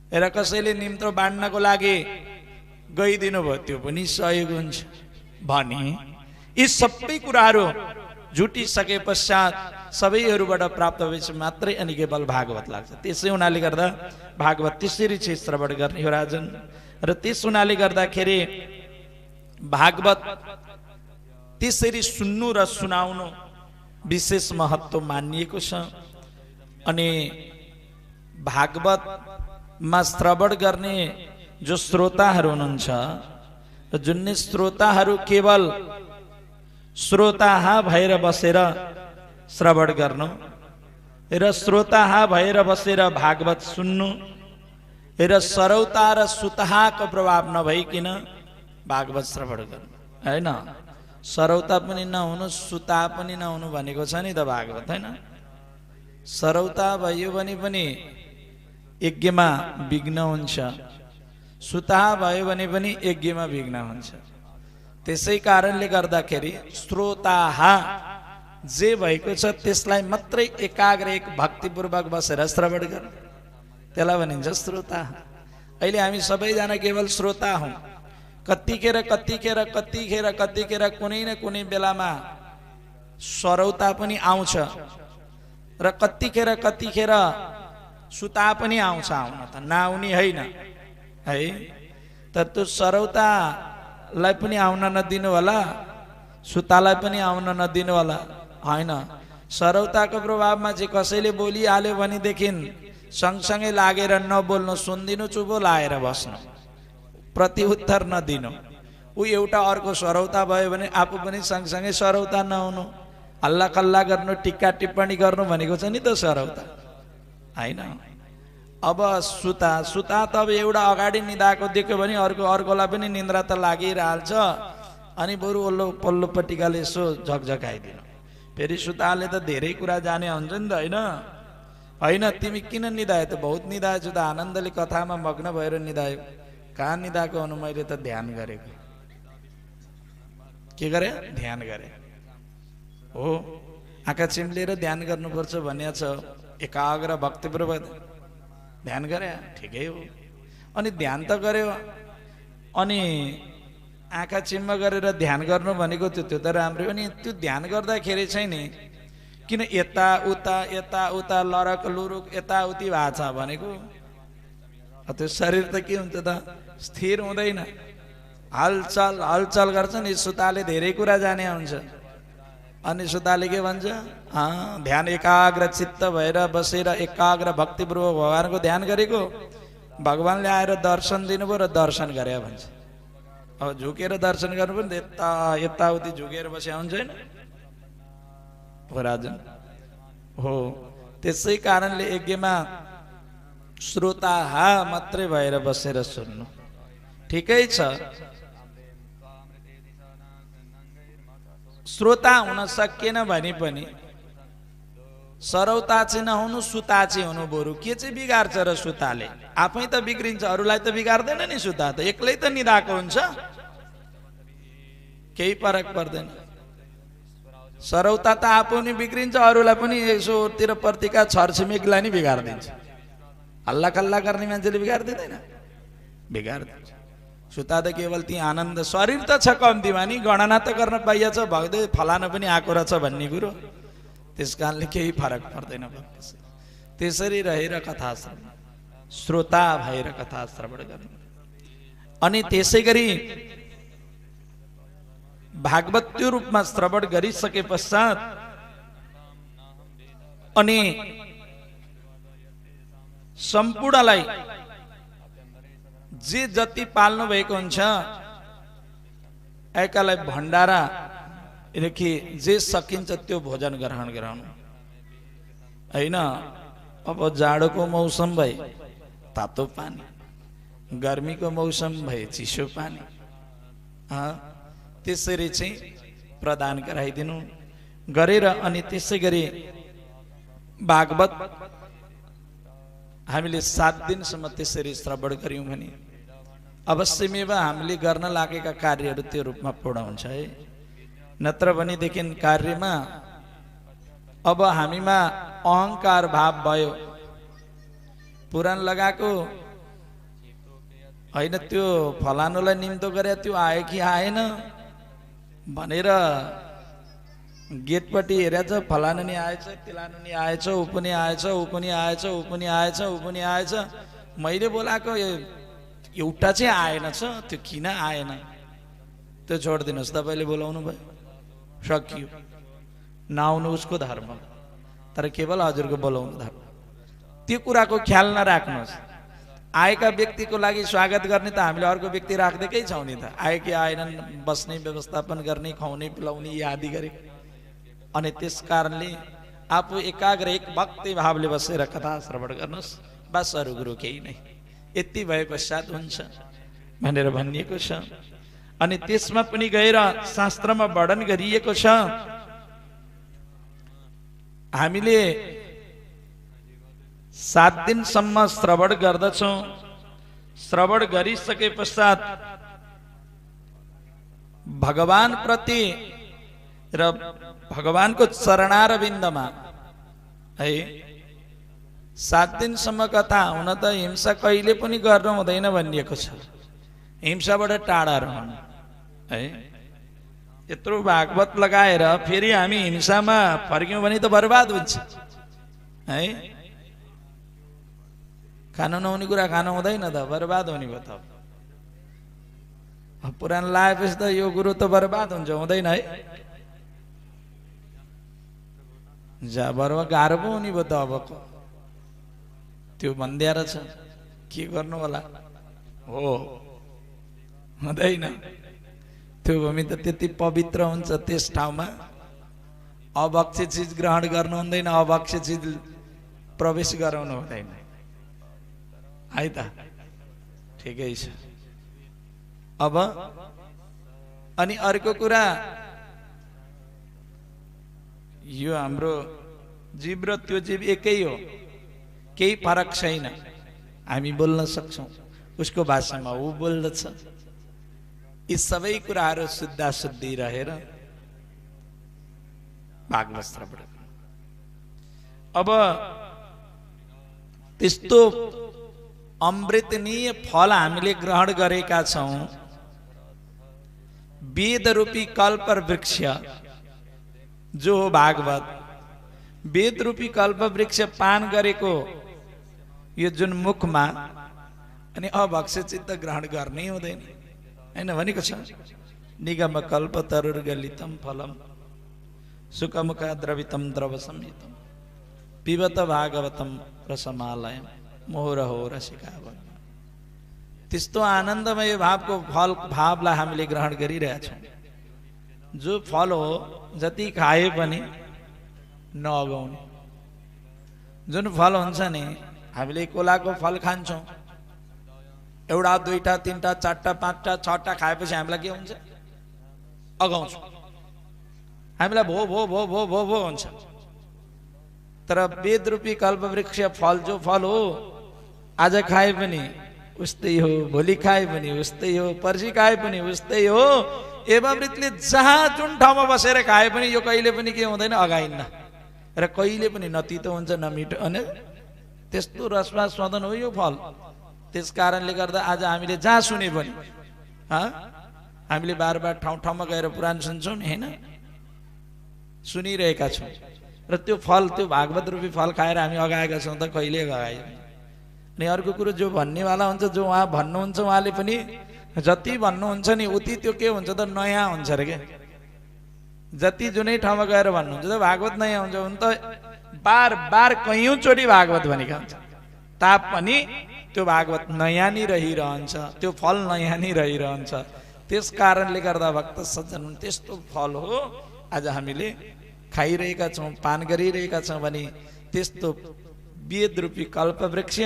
र कसैले निम्तो बाँड्नको लागि गइदिनु भयो, त्यो पनि सहयोग हुन्छ भनी यी सबै कुराहरू जुटिसके पश्चात सबैहरूबाट प्राप्त भएपछि मात्रै अनि केवल भागवत लाग्छ। त्यसै हुनाले गर्दा भागवत त्यसरी चाहिँ श्रवण गर्ने हो राजन। र त्यस हुनाले गर्दाखेरि भागवत त्यसरी सुन्नु र सुनाउनु विशेष महत्त्व मानिएको छ। अनि भागवतमा श्रवण गर्ने जो श्रोताहरू हुनुहुन्छ, जुन श्रोताहरू केवल श्रोता भएर बसेर श्रवण गर्नु र श्रोता भएर बसेर भागवत सुन्नु र सरौता र सुतहाको प्रभाव नभइकन भागवत श्रवण गर्नु हैन। सरौता पनि नहुनु सुता पनि नहुनु भनेको छ नि त भागवत हैन। सरौता भयो भने पनि यज्ञमा विघ्न हुन्छ, सुता भयो भने पनि यज्ञमा विघ्न हुन्छ। त्यसै कारणले गर्दाखेरि श्रोता जे भएको छ त्यसलाई मात्रै एकाग्र एक भक्तिपूर्वक बसेर श्रवण गर्नु, त्यसलाई भनिन्छ श्रोता। अहिले हामी सबैजना केवल श्रोता हौँ। कतिखेर कुनै न कुनै बेलामा सरौता पनि आउँछ र कतिखेर सुता पनि आउँछ। आउन त नआउने होइन है, तर त्यो सरौतालाई पनि आउन नदिनु होला, सुतालाई पनि आउन नदिनु होला होइन। सरौताको प्रभावमा चाहिँ कसैले बोलिहाल्यो भनेदेखि सँगसँगै लागेर नबोल्नु, सुनिदिनु, चुपो लाएर बस्नु, प्रतिउत्तर नदिनु। ऊ एउटा अर्को सरौता भयो भने आफू पनि सँगसँगै सरौता नहुनु, हल्ला कल्ला गर्नु, टिक्का टिप्पणी गर्नु भनेको छ नि त सरौता होइन। अब सुता त अब एउटा अगाडि निदाएको देख्यो भने अर्कोलाई पनि निन्द्रा त लागिरहन्छ। अनि बरु ओल्लो पल्लोपट्टिकाले यसो झकझकाइदिनु। फेरि सुताले त धेरै कुरा जाने हुन्छ नि त होइन। तिमी किन निदायो त? बहुत निदाएछु त, आनन्दले कथामा मग्न भएर निदायो। कहाँ निदाएको हुनु? मैले त ध्यान गरेको। के गरे? ध्यान गरे हो। आँखा चिम्लेर ध्यान गर्नुपर्छ भनिएको छ। एकाग्र भक्तिपूर्वक ध्यान गरे, ठिकै हो। अनि ध्यान त गर्यो, अनि आँखा चिम्म गरेर ध्यान गर्नु भनेको त्यो त राम्रै हो नि। त्यो ध्यान गर्दाखेरि चाहिँ नि किन यता लरक लुरुक यताउति भएको छ भनेको? त्यो शरीर त के हुन्छ त? स्थिर हुँदैन, हलचल गर्छ नि। सुताले धेरै कुरा जाने हुन्छ। अनि सुताले के भन्छ? ध्यान एकाग्र चित्त भएर बसेर एकाग्र भक्तिपूर्वक भगवानको ध्यान गरेको, भगवानले आएर दर्शन दिनुभयो र दर्शन गरे भन्छ। अब झुकेर दर्शन गर्नु पनि यताउति झुकेर बसे हुन्छ होइन हो राजन हो। त्यसै कारणले यज्ञमा श्रोता मात्रै भएर बसेर सुन्नु ठिकै छ। श्रोता हुन सकिएन भने पनि सरौता चाहिँ नहुनु, सुता चाहिँ हुनु। बरु के चाहिँ बिगार्छ र सुताले? आफै त बिग्रिन्छ, अरूलाई त बिगार्दैन नि। सुता त एक्लै त निदाएको हुन्छ, केही फरक पर्दैन। सरौता त आफू नि बिग्रिन्छ, अरूलाई पनि यसोतिर प्रतिका छरछिमेकीलाई नि बिगारिदिन्छ। हल्ला कल्ला गर्ने मान्छेले बिगारिदिँदैन? बिगारिदिन्छ। सुता त केवल ती आनन्द, शरीर त छ कम्तीमा नि, गणना त गर्न पाइएछ, भग्दै फलानु पनि आएको रहेछ भन्ने कुरो। त्यस कारणले केही फरक पर्दैन। त्यसरी रहेर कथा श्रवण, श्रोता भएर कथा श्रवण गर्नु। अनि त्यसै गरी भागवत त्यो रूपमा श्रवण गरिसके पश्चात अनि सम्पूर्णलाई जे जति पाल्नु भएको हुन्छ एकालाई भण्डारा देखि जे सकिन्छ त्यो भोजन ग्रहण गराउनु हैन। अब जाडोको मौसम भए तातो पानी, गर्मीको मौसम भए चिसो पानी, त्यसरी चाहिँ प्रदान गराइदिनु गरेर अनि त्यसै गरी भागवत हामीले 7 दिनसम्म त्यसरी श्रवण गर्यौं भने अवश्यमेव हामीले गर्न लागेका कार्यहरू त्यो रूपमा पूर्ण हुन्छ है। नत्र भनेदेखि कार्यमा अब हामीमा अहंकार भाव भयो, पुराण लगाएको हैन, त्यो फलानुलाई निम्तो गरे त्यो आयो कि आएन भनेर गेटपट्टि हेरेछ, फलानु नि आएछ, तिलानु नि आएछ, ऊ पनि आएछ, ऊ पनि आएछ, ऊ पनि आएछ, ऊ पनि आएछ। मैले बोलाएको एउटा चाहिँ आएन छ, त्यो किन आएन त्यो छोडिदिनुहोस्, तपाईँले बोलाउनु भयो, सकियो। नआउनु उसको धर्म, तर केवल हजुरको बोलाउनु धर्म। त्यो कुराको ख्याल नराख्नुहोस्। आएका व्यक्तिको लागि स्वागत गर्ने त हामीले अर्को व्यक्ति राख्दैकै छौँ नि त। आए कि आएनन्, बस्ने व्यवस्थापन गर्ने, खुवाउने पिलाउने आदि गरे। अनि त्यस कारणले आफू एकाग्र एक भक्ति भावले बसेर कथा श्रवण गर्नुहोस्, बस अरू गुरु केही नै। यति भए पश्चात हुन्छ भनेर भनिएको छ। अनि त्यसमा पनि गएर शास्त्रमा वर्णन गरिएको छ, हामीले 7 दिनसम्म श्रवण गर्दछौँ। श्रवण गरिसके पश्चात भगवान प्रति र भगवानको चरणारविन्दमा है 7 दिनसम्म कथा। हुन त हिंसा कहिले पनि गर्नु हुँदैन भनिएको छ, हिंसाबाट टाढा रहनु है। यत्रो भागवत लगाएर फेरि हामी हिंसामा फर्क्यौँ भने त बर्बाद हुन्छ है। खानु नहुने कुरा खानु हुँदैन त, बर्बाद हुने भयो त। पुराण लगाएपछि त यो गुरु त बर्बाद हुन्छ, हुँदैन है। जा बर्बाद गाह्रो पो हुने भयो त अबको। त्यो भन्दिया रहेछ, के गर्नु होला हो, हुँदैन। त्यो भूमि त त्यति पवित्र हुन्छ, त्यस ठाउँमा अभक्ष्य चिज ग्रहण गर्नु हुँदैन, अभक्ष्य चिज प्रवेश गराउनु हुँदैन है त। ठिकै छ। अब अनि अर्को कुरा, यो हाम्रो जीव र त्यो जीव एकै हो, केही फरक छैन। हामी बोल्न सक्छौँ, उसको भाषामा ऊ बोल्दछ। यी सबै कुराहरू शुद्धाशुद्धि रहेर भागवत श्रवण। अब त्यस्तो अमृतनीय फल हामीले ग्रहण गरेका छौँ। वेद रूपी कल्प वृक्ष जो हो भागवत, वेद रूपी कल्प वृक्ष पान गरेको यो जुन मुखमा, अनि अभक्ष्य चित्त ग्रहण गर्नै हुँदैन हैन भनेको छ। निगम कल्प तरुर्गलितम फलम सुखमुखा द्रवितम द्रव संयुतम पिबत भागवतम रसमालयम मोहरहो रसिका। त्यस्तो आनन्दमय भावको फल भावलाई हामीले ग्रहण गरिरहेछौँ। जो फल हो जति खाए पनि नअगाउने, जुन फल हुन्छ नि, हामीले कोलाको फल खान्छौँ, एउटा दुईटा तीनटा चारटा पाँचटा छटा खाएपछि हामीलाई के हुन्छ, अगाउँछौँ, हामीलाई भो भो भो भो भो भो हुन्छ। तर वेद रूपी कल्पवृक्ष फल जो फल हो, आज खाए पनि उस्तै हो, भोलि खाए पनि उस्तै हो, पर्सि खाए पनि उस्तै हो। एवमृतले जहाँ जुन ठाउँमा बसेर खाए पनि यो कहिले पनि के हुँदैन, अगाइन्न र कहिले पनि न तितो हुन्छ न मिठो, अनि त्यस्तो रसमा स्वादन हो यो फल। त्यस कारणले गर्दा आज हामीले जहाँ सुने पनि, हामीले बार बार ठाउँ ठाउँमा गएर पुराण सुन्छौँ नि होइन, सुनिरहेका छौँ। र त्यो फल, त्यो भागवत रूपी फल खाएर हामी अगाएका छौँ त कहिले अगाएन। अनि अर्को कुरो जो भन्नेवाला हुन्छ, जो उहाँ भन्नुहुन्छ, उहाँले पनि जति भन्नुहुन्छ नि उति त्यो के हुन्छ त, नयाँ हुन्छ अरे के। जति जुनै ठाउँमा गएर भन्नुहुन्छ त भागवत नयाँ हुन्छ। हुन त बार बार कैयौँचोटि भागवत भनेका हुन्छ, तापनि त्यो भागवत नयाँ नै रहिरहन्छ, त्यो फल नयाँ नै रहिरहन्छ। त्यस कारणले गर्दा भक्त सज्जन त्यस्तो फल हो आज हामीले खाइरहेका छौँ, पान गरिरहेका छौँ भने त्यस्तो वेद रूपी कल्पवृक्ष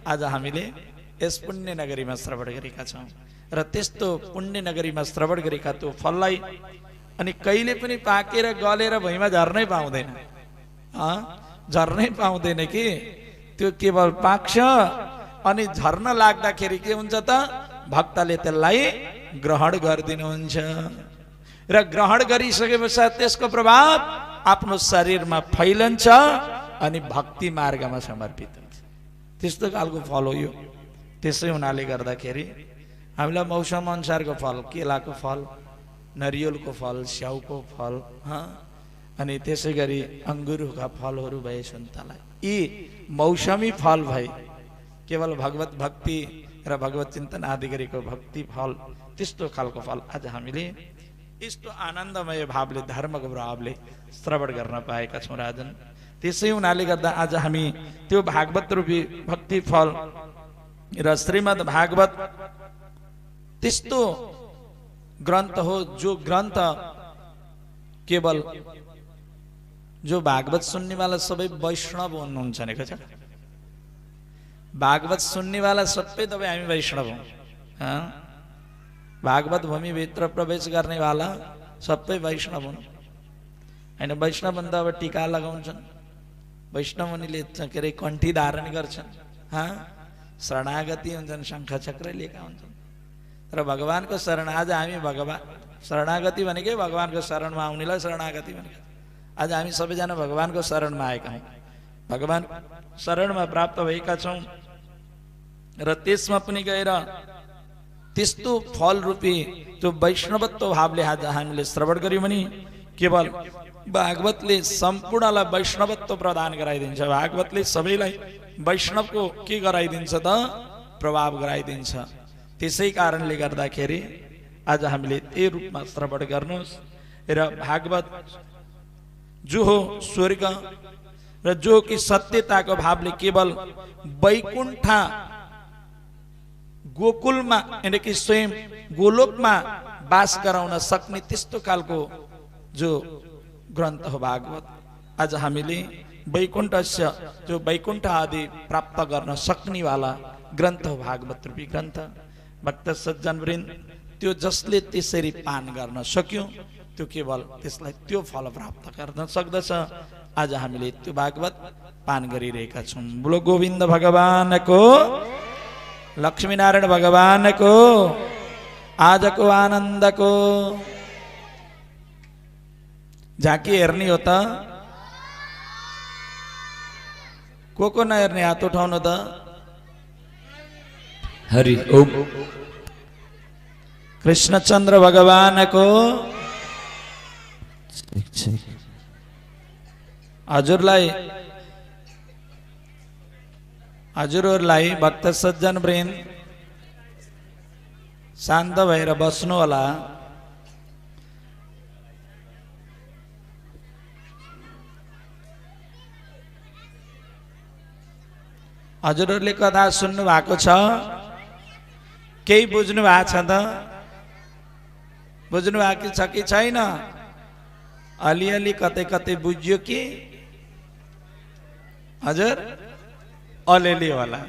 आज हामीले यस पुण्य नगरीमा श्रवण गरेका छौँ। र त्यस्तो पुण्य नगरीमा श्रवण गरेका त्यो फललाई अनि कहिले पनि पाकेर गलेर भुइँमा झर्नै पाउँदैन, झर्नै पाउँदैन कि त्यो केवल पाक्छ। अनि झर्न लाग्दाखेरि के हुन्छ त, भक्तले त्यसलाई ग्रहण गरिदिनुहुन्छ र ग्रहण गरिसके पश्चात त्यसको प्रभाव आफ्नो शरीरमा फैलन्छ अनि भक्ति मार्गमा समर्पित हुन्छ। त्यस्तो खालको फल हो यो। त्यसै हुनाले गर्दाखेरि हामीलाई मौसम अनुसारको फल, केलाको फल, नरिवलको फल, स्याउको फल, अनि त्यसै गरी अङ्गुरका फलहरू भए सुन्तला। यी मौसमी फल भए, केवल भगवत भक्ति र भगवत चिन्तन आदि गरेको भक्ति फल, त्यस्तो खालको फल आज हामीले यस्तो आनन्दमय भावले धर्मको भावले श्रवण गर्न पाएका छौँ राजन। त्यसै हुनाले गर्दा आज हामी त्यो भागवत रूपी भक्ति फल र श्रीमद् भागवत त्यस्तो ग्रन्थ हो जो ग्रन्थ केवल जो भागवत सुन्ने वाला सबै वैष्णव हुनुहुन्छ नि कता भागवत सुन्ने वाला सबै तपाईँ हामी वैष्णव हौँ। भागवत भूमि भित्र प्रवेश गर्ने वाला सबै वैष्णव हुन् हैन। वैष्णव भन्दा अब टीका लगाउँछन्, वैष्णव मुनिले के अरे कण्ठी धारण गर्छन्, शरणागति हुन्छन्, शङ्ख चक्र लिएका हुन्छन्। तर भगवानको शरण, आज हामी भगवान शरणागति भनेकै भगवानको शरणमा आउनेलाई शरणागति भनेको। आज हामी सबैजना भगवानको शरणमा आएका हौँ, भगवान शरणमा प्राप्त भएका छौँ र त्यसमा पनि गएर त्यस्तो फल रूपी त्यो वैष्णवत्व भावले आज हामीले श्रवण गर्यौँ भने केवल भागवतले सम्पूर्णलाई वैष्णवत्व प्रदान गराइदिन्छ। भागवतले सबैलाई वैष्णवको के गराइदिन्छ त प्रभाव गराइदिन्छ। त्यसै कारणले गर्दाखेरि आज हामीले त्यही रूपमा श्रवण गर्नुहोस् र भागवत जो हो स्वर्ग र जो कि सत्यताको भावले केवल वैकुण्ठ गोकुलमा यानी कि स्वयं गोलोकमा वास गराउन सक्ने त्यस्तो खालको जो ग्रन्थ हो भागवत। आज हामीले वैकुण्ठस्य जो वैकुण्ठ आदि प्राप्त गर्न सक्ने वाला ग्रन्थ हो भागवत रूपी ग्रन्थ। भक्त सज्जन वृन्द त्यो जसले त्यसरी पान गर्न सक्यो त्यो केवल त्यसलाई त्यो फल प्राप्त गर्न सक्दछ। आज हामीले त्यो भागवत पान गरिरहेका छौँ। बोलो गोविन्द भगवानको, लक्ष्मीनारायण भगवानको आजको आनन्दको झाँकी हेर्ने हो त को नहेर्ने हात उठाउनु त। हरि ओम। कृष्णचन्द्र भगवानको हजुरहरूलाई भक्त सज्जन वृन्द शान्त भएर बस्नु होला। हजुरहरूले कथा सुन्नु भएको छ, केही बुझ्नु भएको छ त? बुझ्नु भएको छ कि छैन? अलिअलि कतै कतै बुझ्यो कि हजुर? अलिअलि होला।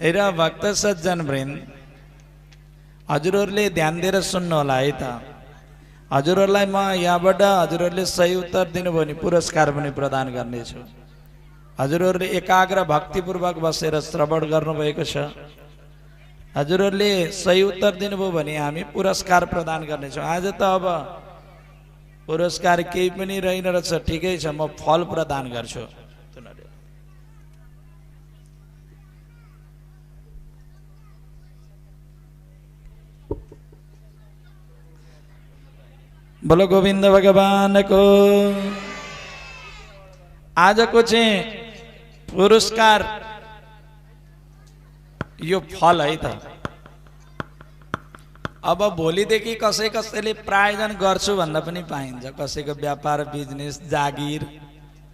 हेर भक्त सज्जन वृन्द, हजुरहरूले ध्यान दिएर सुन्नु होला है त। हजुरहरूलाई म यहाँबाट हजुरहरूले सही उत्तर दिनुभयो भने पुरस्कार पनि प्रदान गर्नेछु। हजुरहरूले एकाग्र भक्तिपूर्वक बसेर श्रवण गर्नुभएको छ। हजुरहरूले सही उत्तर दिनुभयो भने हामी पुरस्कार प्रदान गर्नेछौँ। आज त अब पुरस्कार केही पनि रहेन रहेछ, ठिकै छ, म फल प्रदान गर्छु। बोलो गोविन्द भगवानको। आजको चाहिँ पुरस्कार यो फल है त। अब भोलिदेखि कसै कसैले प्रायोजन गर्छु भन्न पनि पाइन्छ। कसैको व्यापार, बिजनेस, जागिर,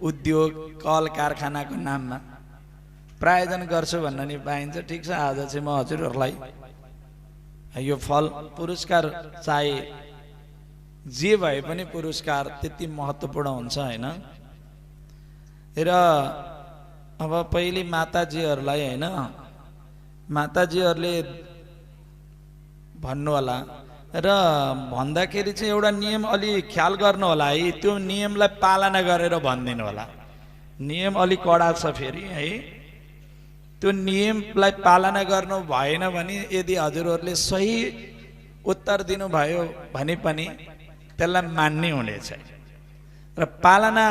उद्योग, कल कारखानाको नाममा प्रायोजन गर्छु भन्न नि पाइन्छ। ठिक छ, आज चाहिँ म हजुरहरूलाई यो फल पुरस्कार चाहे जे भए पनि पुरस्कार त्यति महत्त्वपूर्ण हुन्छ हैन। र अब पहिले माताजीहरूलाई हैन, माताजीहरूले भन्नु होला र भन्दाखेरि चाहिँ एउटा नियम अलि ख्याल गर्नु होला है। त्यो नियमलाई पालना गरेर भनिदिनु होला। नियम अलि कडा छ फेरि है। त्यो नियमलाई पालना गर्नु भएन भने यदि हजुरहरूले सही उत्तर दिनुभयो भने पनि त्यसलाई मान्ने हुनेछ र पालना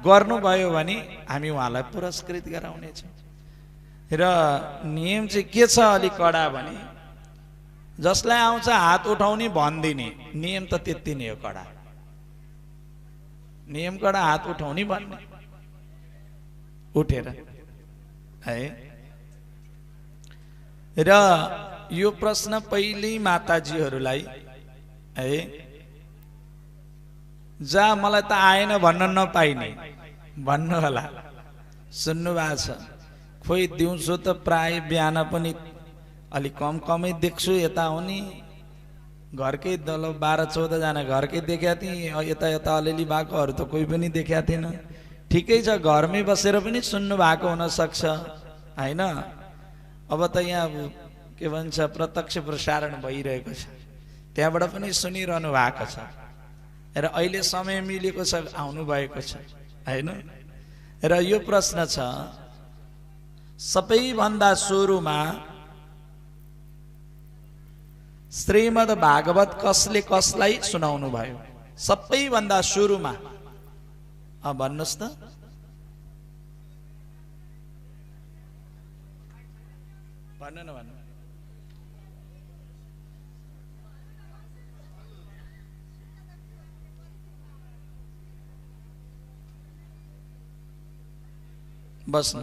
गर्नुभयो भने हामी उहाँलाई पुरस्कृत गराउनेछौँ। र नियम चाहिँ के छ अलि कडा भने जसलाई आउँछ हात उठाउने भनिदिने नियम त त्यति नै हो कडा। नियम कडा हात उठाउने भन्ने उठेर है। र यो प्रश्न पहिले माताजीहरूलाई है, जा मलाई त आएन भन्न नपाइने भन्नु होला। सुन्नु भएको छ, खोइ दिउँसो त प्राय बिहान पनि अलि कमै देख्छु, यता आउने घरकै दल 12-14 जना घरकै देखेका थिएँ, यता यता अलिअलि भएकोहरू त कोही पनि देखेका थिएन। ठिकै छ, घरमै बसेर पनि सुन्नु भएको हुनसक्छ होइन। अब त यहाँ के भन्छ प्रत्यक्ष प्रसारण भइरहेको छ, त्यहाँबाट पनि सुनिरहनु भएको छ र अहिले समय मिलेको छ, आउनु भएको छ होइन। र यो प्रश्न छ, सबैभन्दा सुरुमा श्रीमद् भागवत कसले कसलाई सुनाउनु भयो? सबैभन्दा सुरुमा भन्नुहोस् त। भन्नु न भन्नु। बस्नु।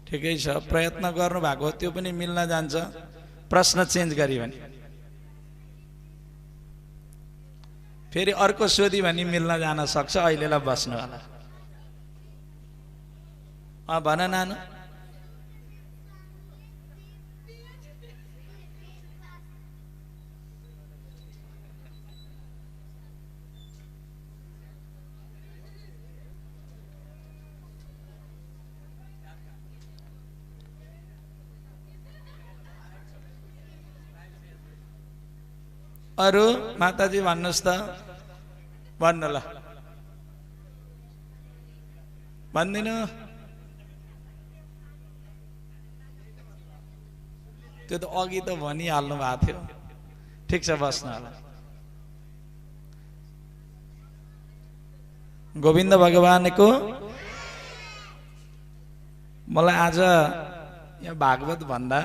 ठिकै छ, प्रयत्न गर्नु भएको त्यो पनि मिल्न जान्छ। प्रश्न चेन्ज गरी भने फेरि अर्को सोधी भने मिल्न जान सक्छ। अहिलेलाई बस्नु होला। भन नानु। अरू माताजी भन्नुहोस् त। भन्नु ल। भन्दिनु। त्यो त अघि त भनिहाल्नु भएको थियो। ठिक छ, बस्नु होला। गोविन्द भगवानको। मलाई आज यहाँ भागवत भन्दा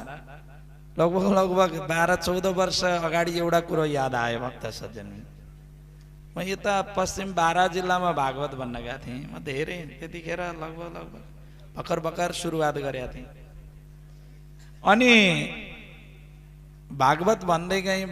लगभग 12-14 वर्ष अगाडि एउटा कुरो याद आयो भक्त सज्जन। म यता पश्चिम बारा जिल्लामा भागवत भन्न गएको थिएँ। म धेरै त्यतिखेर लगभग भर्खर सुरुवात गरेका थिएँ। अनि भागवत भन्दै गएँ